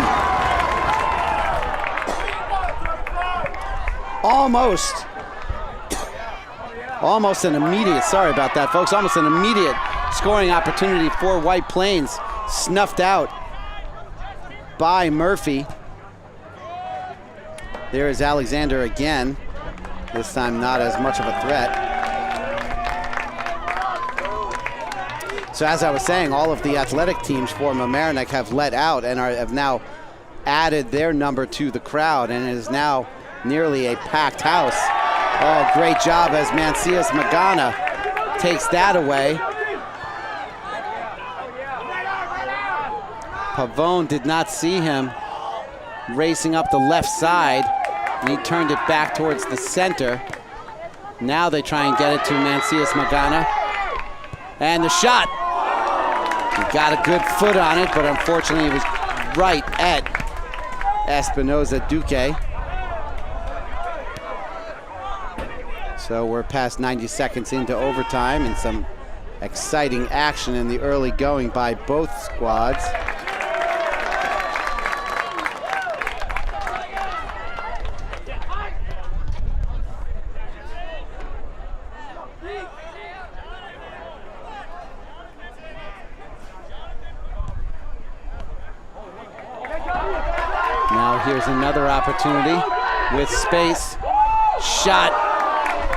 Almost an immediate, sorry about that, folks, almost an immediate scoring opportunity for White Plains, snuffed out by Murphy. There is Alexander again, this time not as much of a threat. So as I was saying, all of the athletic teams for Mamaroneck have let out and have now added their number to the crowd, and it is now nearly a packed house. Oh, great job as Mancias Magana takes that away. Pavone did not see him racing up the left side, and he turned it back towards the center. Now they try and get it to Mancias Magana. And the shot. He got a good foot on it, but unfortunately it was right at Espinoza Duque. So we're past 90 seconds into overtime, and some exciting action in the early going by both squads. Now here's another opportunity with space. Shot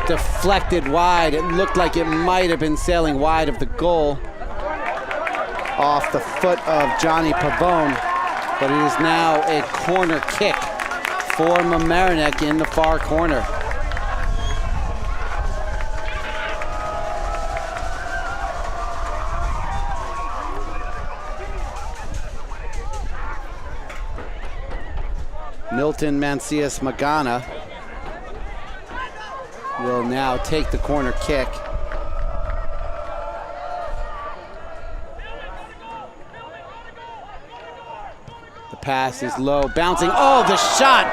deflected wide. It looked like it might have been sailing wide of the goal, off the foot of Johnny Pavone, but it is now a corner kick for Mamaroneck in the far corner. Milton Mancias Magana will now take the corner kick. The pass is low, bouncing. Oh, the shot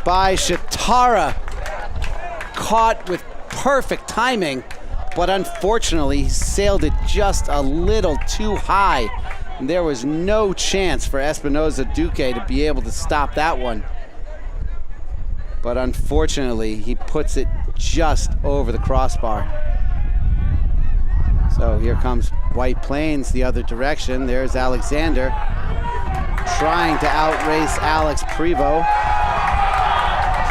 by Shatara. Caught with perfect timing, but unfortunately he sailed it just a little too high. And there was no chance for Espinoza Duque to be able to stop that one. But unfortunately, he puts it just over the crossbar. So here comes White Plains the other direction. There's Alexander trying to outrace Alex Prevost.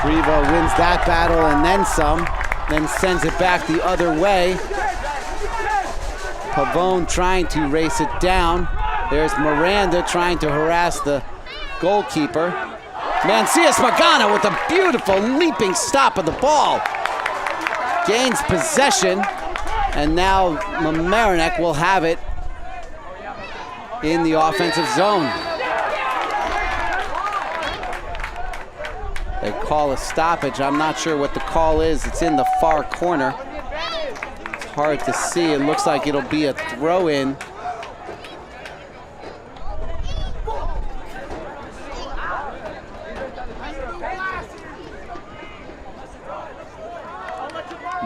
Prevost wins that battle and then some, then sends it back the other way. Pavone trying to race it down. There's Miranda trying to harass the goalkeeper. Mancias Magana with a beautiful leaping stop of the ball. Gains possession, and now Mamaroneck will have it in the offensive zone. They call a stoppage. I'm not sure what the call is. It's in the far corner. It's hard to see. It looks like it'll be a throw-in.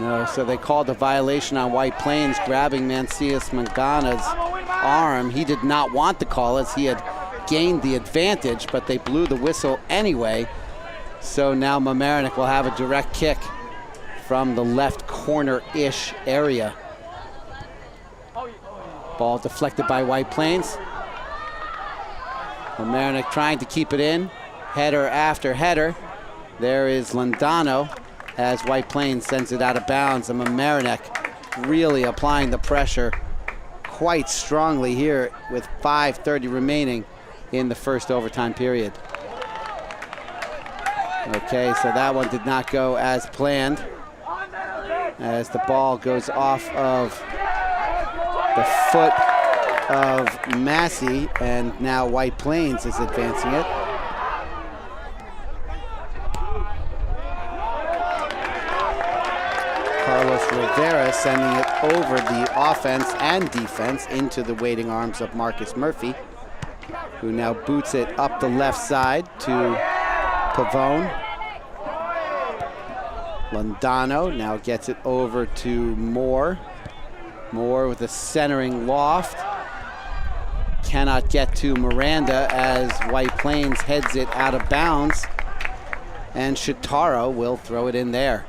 No, so they called a violation on White Plains, grabbing Mancias Magana's arm. He did not want the call as he had gained the advantage, but they blew the whistle anyway. So now Mamaroneck will have a direct kick from the left corner-ish area. Ball deflected by White Plains. Mamaroneck trying to keep it in. Header after header. There is Londano as White Plains sends it out of bounds, and Mamaroneck really applying the pressure quite strongly here with 5:30 remaining in the first overtime period. Okay, so that one did not go as planned as the ball goes off of the foot of Massey, and now White Plains is advancing it. Carlos Rivera sending it over the offense and defense into the waiting arms of Marcus Murphy, who now boots it up the left side to Pavone. Londano now gets it over to Moore. Moore with a centering loft. Cannot get to Miranda as White Plains heads it out of bounds. And Shitaro will throw it in there.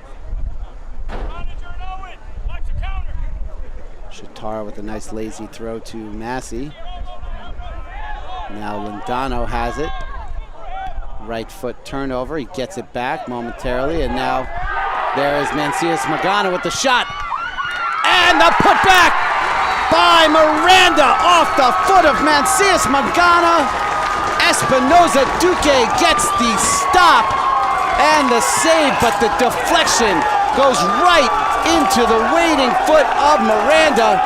Shitaro with a nice lazy throw to Massey. Now Londano has it. Right foot turnover. He gets it back momentarily, and now there is Mancias Magana with the shot. And the putback by Miranda off the foot of Mancias Magana. Espinoza Duque gets the stop and the save, but the deflection goes right into the waiting foot of Miranda.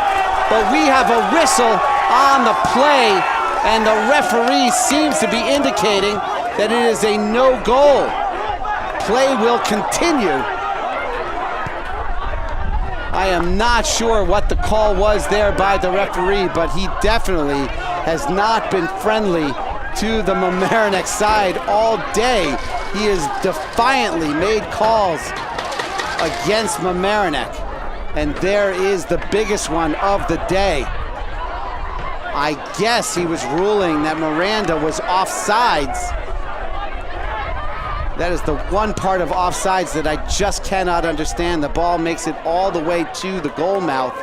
But we have a whistle on the play, and the referee seems to be indicating that it is a no goal. Play will continue. I am not sure what the call was there by the referee, but he definitely has not been friendly to the Mamaroneck side all day. He has defiantly made calls against Mamaroneck, and there is the biggest one of the day. I guess he was ruling that Miranda was offsides. That is the one part of offsides that I just cannot understand. The ball makes it all the way to the goal mouth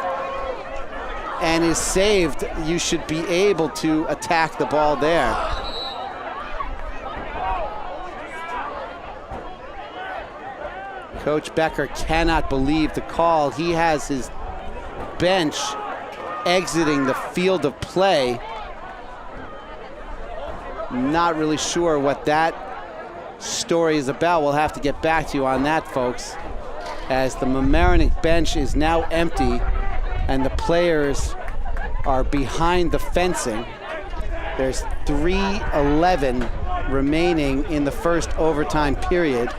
and is saved. You should be able to attack the ball there. Coach Becker cannot believe the call. He has his bench exiting the field of play. Not really sure what that story is about. We'll have to get back to you on that, folks, as the Mamaroneck bench is now empty and the players are behind the fencing. There's 3:11 remaining in the first overtime period.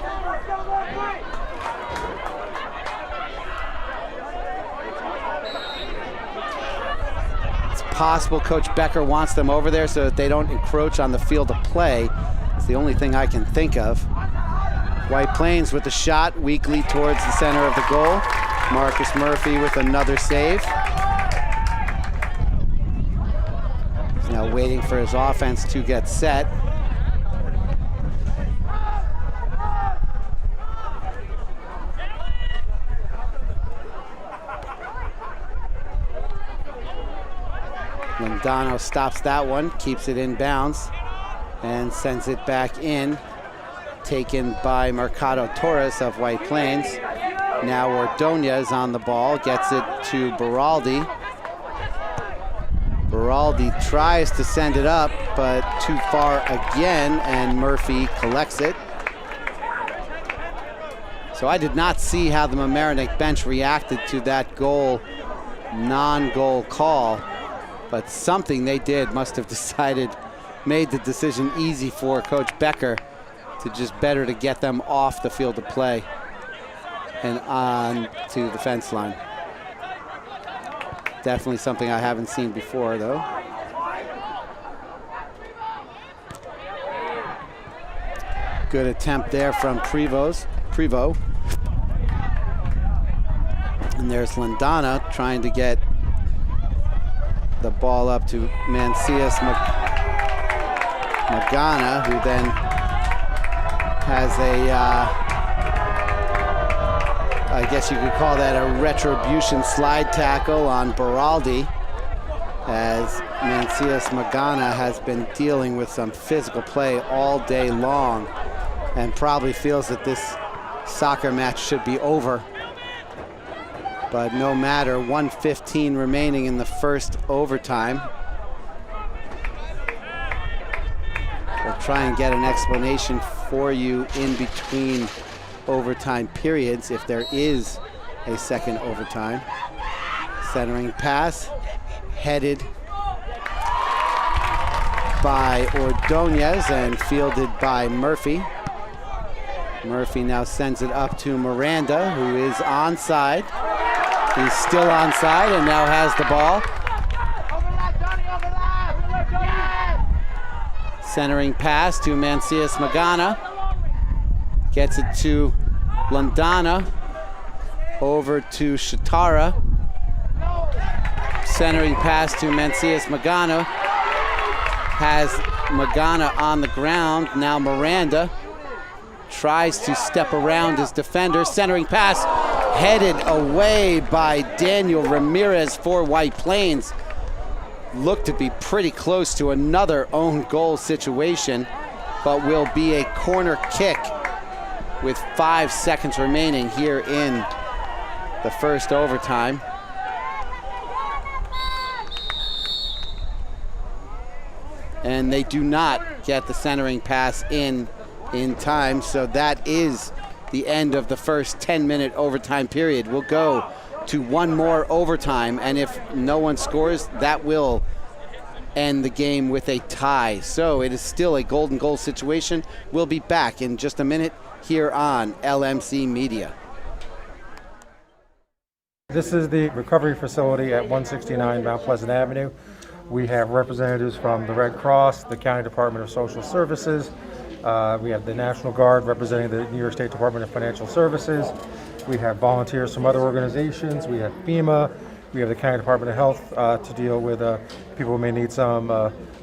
It's possible Coach Becker wants them over there so that they don't encroach on the field of play. It's the only thing I can think of. White Plains with the shot weakly towards the center of the goal. Marcus Murphy with another save. He's now waiting for his offense to get set. Londano stops that one, keeps it in bounds, and sends it back in. Taken by Mercado Torres of White Plains. Now Ordonez on the ball, gets it to Beraldi. Beraldi tries to send it up, but too far again, and Murphy collects it. So I did not see how the Mamaroneck bench reacted to that goal, non-goal call, but something they did must have decided, made the decision easy for Coach Becker to just better to get them off the field of play and on to the fence line. Definitely something I haven't seen before, though. Good attempt there from Prevo. And there's Londana trying to get the ball up to Mancias Magana, who then has I guess you could call that a retribution slide tackle on Beraldi, as Mancias Magana has been dealing with some physical play all day long and probably feels that this soccer match should be over. But no matter, 1:15 remaining in the first overtime. We'll try and get an explanation for you in between overtime periods if there is a second overtime. Centering pass, headed by Ordonez and fielded by Murphy. Murphy now sends it up to Miranda, who is onside. He's still onside and now has the ball. Centering pass to Mancias Magana. Gets it to Landana. Over to Shatara. Centering pass to Mancias Magana. Has Magana on the ground. Now Miranda tries to step around his defender. Centering pass headed away by Daniel Ramirez for White Plains. Looked to be pretty close to another own goal situation, but will be a corner kick with 5 seconds remaining here in the first overtime. And they do not get the centering pass in time, so that is the end of the first 10-minute overtime period. We'll go to one more overtime, and if no one scores, that will end the game with a tie. So it is still a golden goal situation. We'll be back in just a minute here on LMC Media. This is the recovery facility at 169 Mount Pleasant Avenue. We have representatives from the Red Cross, the County Department of Social Services. We have the National Guard representing the New York State Department of Financial Services. We have volunteers from other organizations. We have FEMA. We have the County Department of Health to deal with people who may need some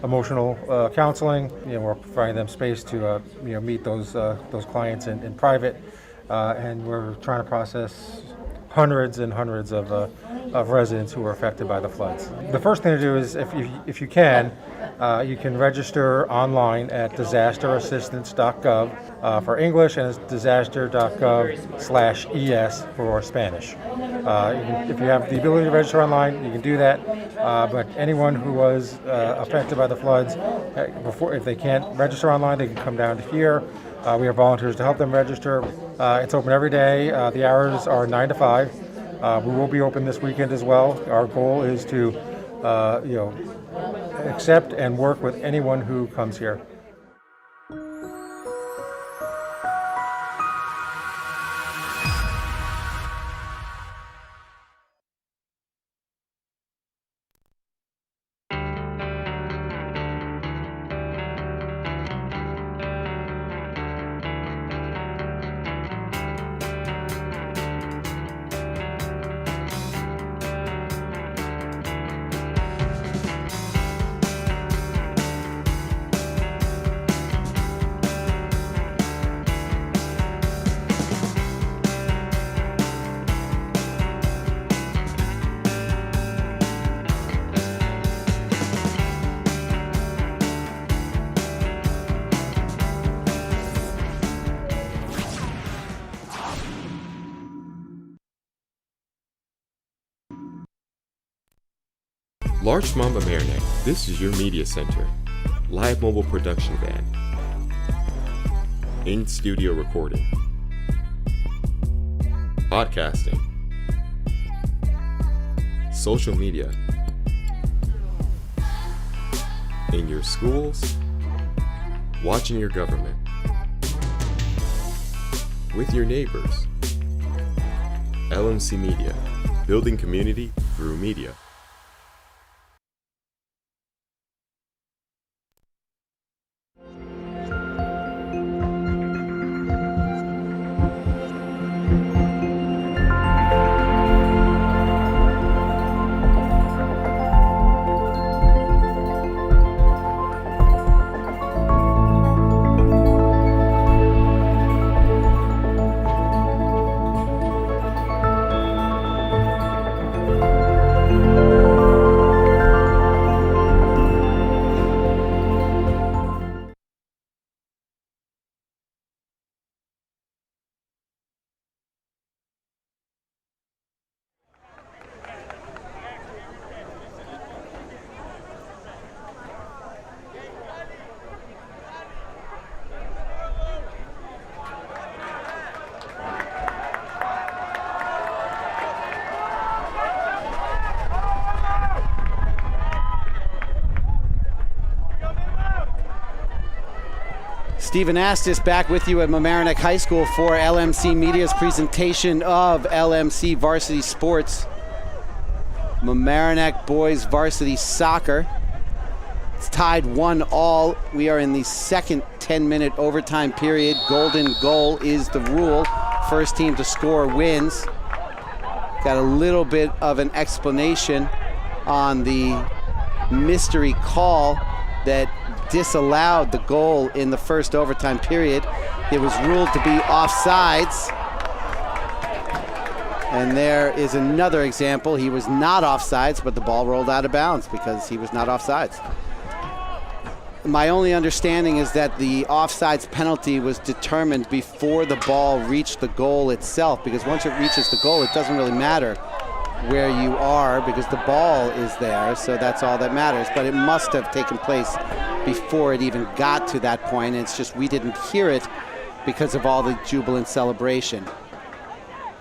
emotional counseling. We're providing them space to meet those clients in private, and we're trying to process hundreds and hundreds of residents who were affected by the floods. The first thing to do is, if you can register online at disasterassistance.gov for English, and it's disaster.gov/ES for Spanish. If you have the ability to register online, you can do that. But anyone who was affected by the floods, if they can't register online, they can come down to here. We have volunteers to help them register. It's open every day. The hours are 9 to 5. We will be open this weekend as well. Our goal is to, accept and work with anyone who comes here. Larchmont Mamaroneck, this is your media center. Live mobile production van. In-studio recording. Podcasting. Social media. In your schools. Watching your government. With your neighbors. LMC Media, building community through media. Stephen Astis back with you at Mamaroneck High School for LMC Media's presentation of LMC Varsity Sports. Mamaroneck Boys Varsity Soccer. It's tied 1-1. We are in the second 10-minute overtime period. Golden goal is the rule. First team to score wins. Got a little bit of an explanation on the mystery call that disallowed the goal in the first overtime period. It was ruled to be offsides. And there is another example. He was not offsides, but the ball rolled out of bounds because he was not offsides. My only understanding is that the offsides penalty was determined before the ball reached the goal itself, because once it reaches the goal, it doesn't really matter where you are because the ball is there, so that's all that matters. But it must have taken place before it even got to that point. It's just we didn't hear it because of all the jubilant celebration.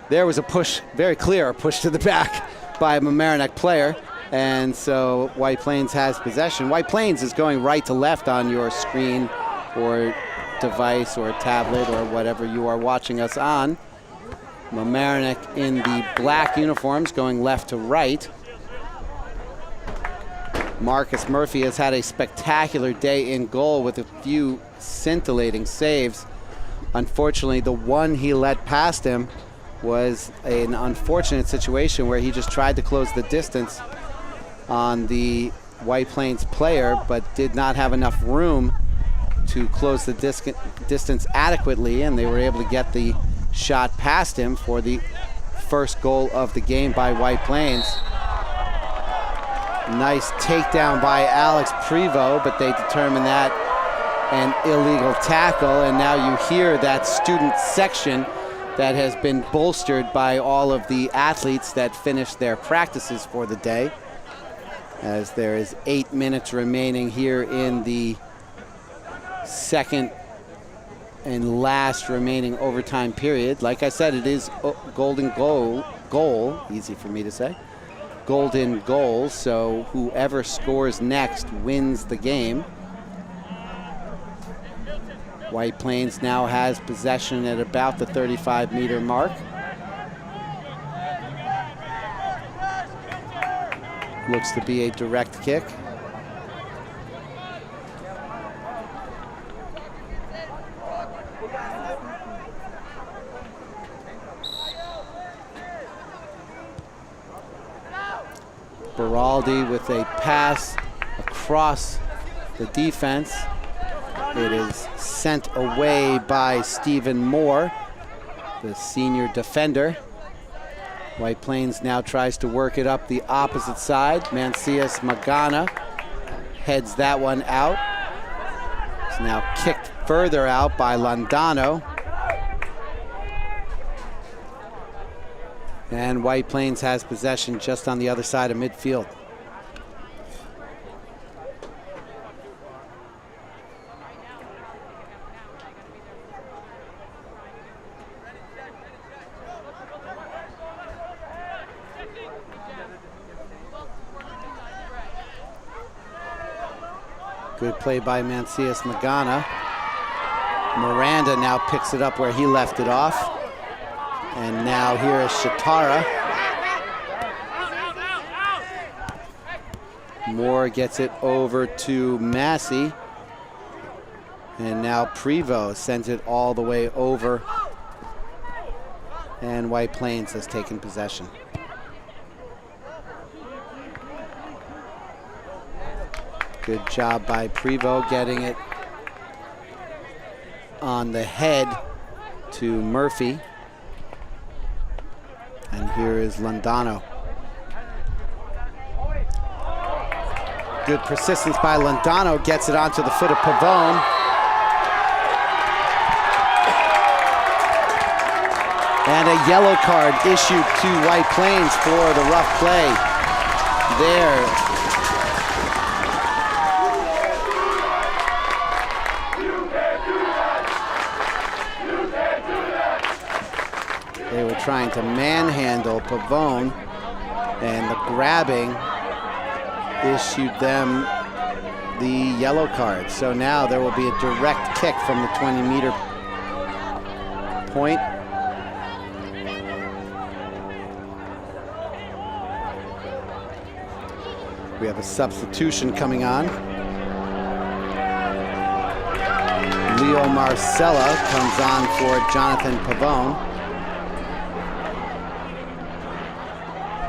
There was a push, very clear push to the back by a Mamaroneck player, and so White Plains has possession. White Plains is going right to left on your screen or device or tablet or whatever you are watching us on. Mamaroneck in the black uniforms going left to right. Marcus Murphy has had a spectacular day in goal with a few scintillating saves. Unfortunately, the one he let past him was an unfortunate situation where he just tried to close the distance on the White Plains player, but did not have enough room to close the distance adequately, and they were able to get the shot past him for the first goal of the game by White Plains. Nice takedown by Alex Prevost, but they determined that an illegal tackle, and now you hear that student section that has been bolstered by all of the athletes that finished their practices for the day, as there is 8 minutes remaining here in the second and last remaining overtime period. Like I said, it is golden goal, easy for me to say, golden goal, so whoever scores next wins the game. White Plains now has possession at about the 35-meter mark. Looks to be a direct kick. Beraldi with a pass across the defense. It is sent away by Stephen Moore, the senior defender. White Plains now tries to work it up the opposite side. Mancias Magana heads that one out. It's now kicked further out by Landano. And White Plains has possession just on the other side of midfield. Good play by Mancias Magana. Miranda now picks it up where he left it off. And now here is Shatara. Moore gets it over to Massey. And now Prevost sends it all the way over. And White Plains has taken possession. Good job by Prevost getting it on the head to Murphy. And here is Landano. Good persistence by Landano, gets it onto the foot of Pavone. And a yellow card issued to White Plains for the rough play there. They were trying to manhandle Pavone, and the grabbing issued them the yellow card. So now there will be a direct kick from the 20-meter point. We have a substitution coming on. Leo Marcella comes on for Jonathan Pavone.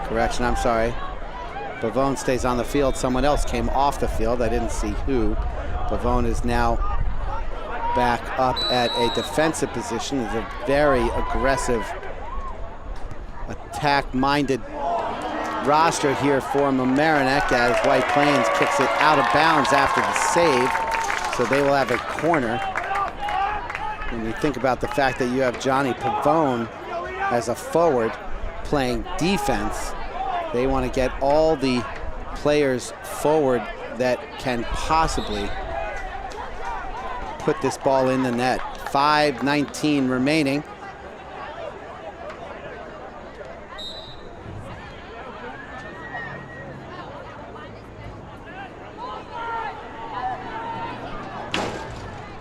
Correction, I'm sorry. Pavone stays on the field. Someone else came off the field. I didn't see who. Pavone is now back up at a defensive position. It's a very aggressive, attack-minded roster here for Mamaroneck as White Plains kicks it out of bounds after the save. So they will have a corner. When you think about the fact that you have Johnny Pavone as a forward playing defense, they want to get all the players forward that can possibly put this ball in the net. 5:19 remaining.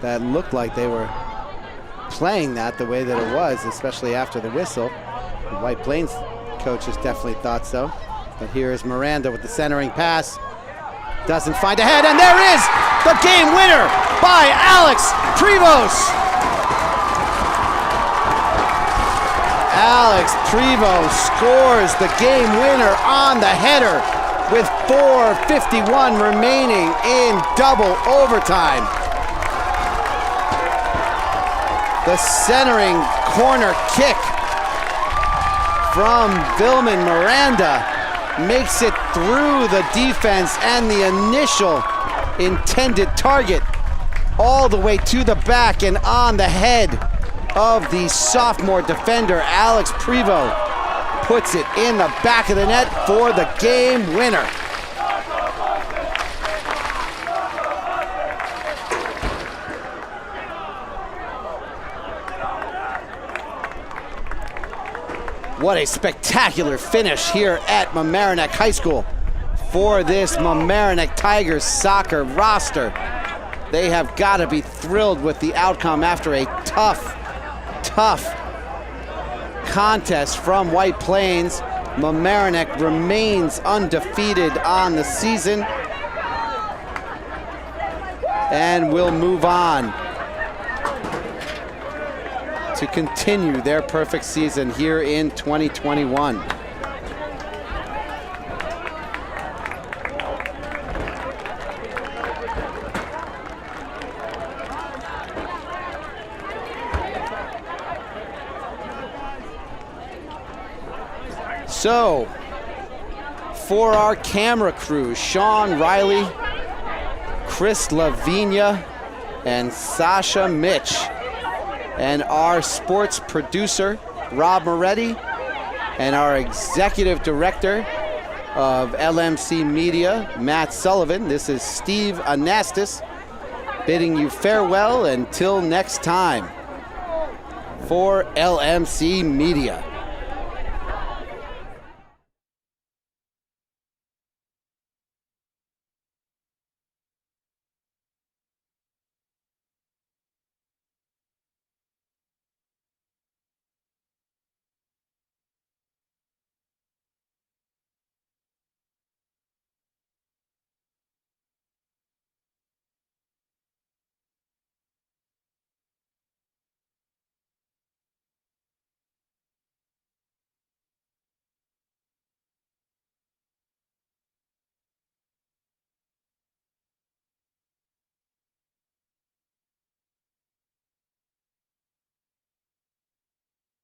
That looked like they were playing that the way that it was, especially after the whistle. The White Plains coaches definitely thought so. But here is Miranda with the centering pass. Doesn't find a head, and there is the game winner by Alex Prevos. Alex Prevos scores the game winner on the header with 4:51 remaining in double overtime. The centering corner kick from Vilman Miranda makes it through the defense and the initial intended target all the way to the back and on the head of the sophomore defender. Alex Prevost puts it in the back of the net for the game winner. What a spectacular finish here at Mamaroneck High School for this Mamaroneck Tigers soccer roster. They have got to be thrilled with the outcome after a tough contest from White Plains. Mamaroneck remains undefeated on the season and will move on to continue their perfect season here in 2021. So, for our camera crew, Sean Riley, Chris Lavinia, and Sasha Mitch, and our sports producer, Rob Moretti, and our executive director of LMC Media, Matt Sullivan. This is Steve Anastas bidding you farewell until next time for LMC Media.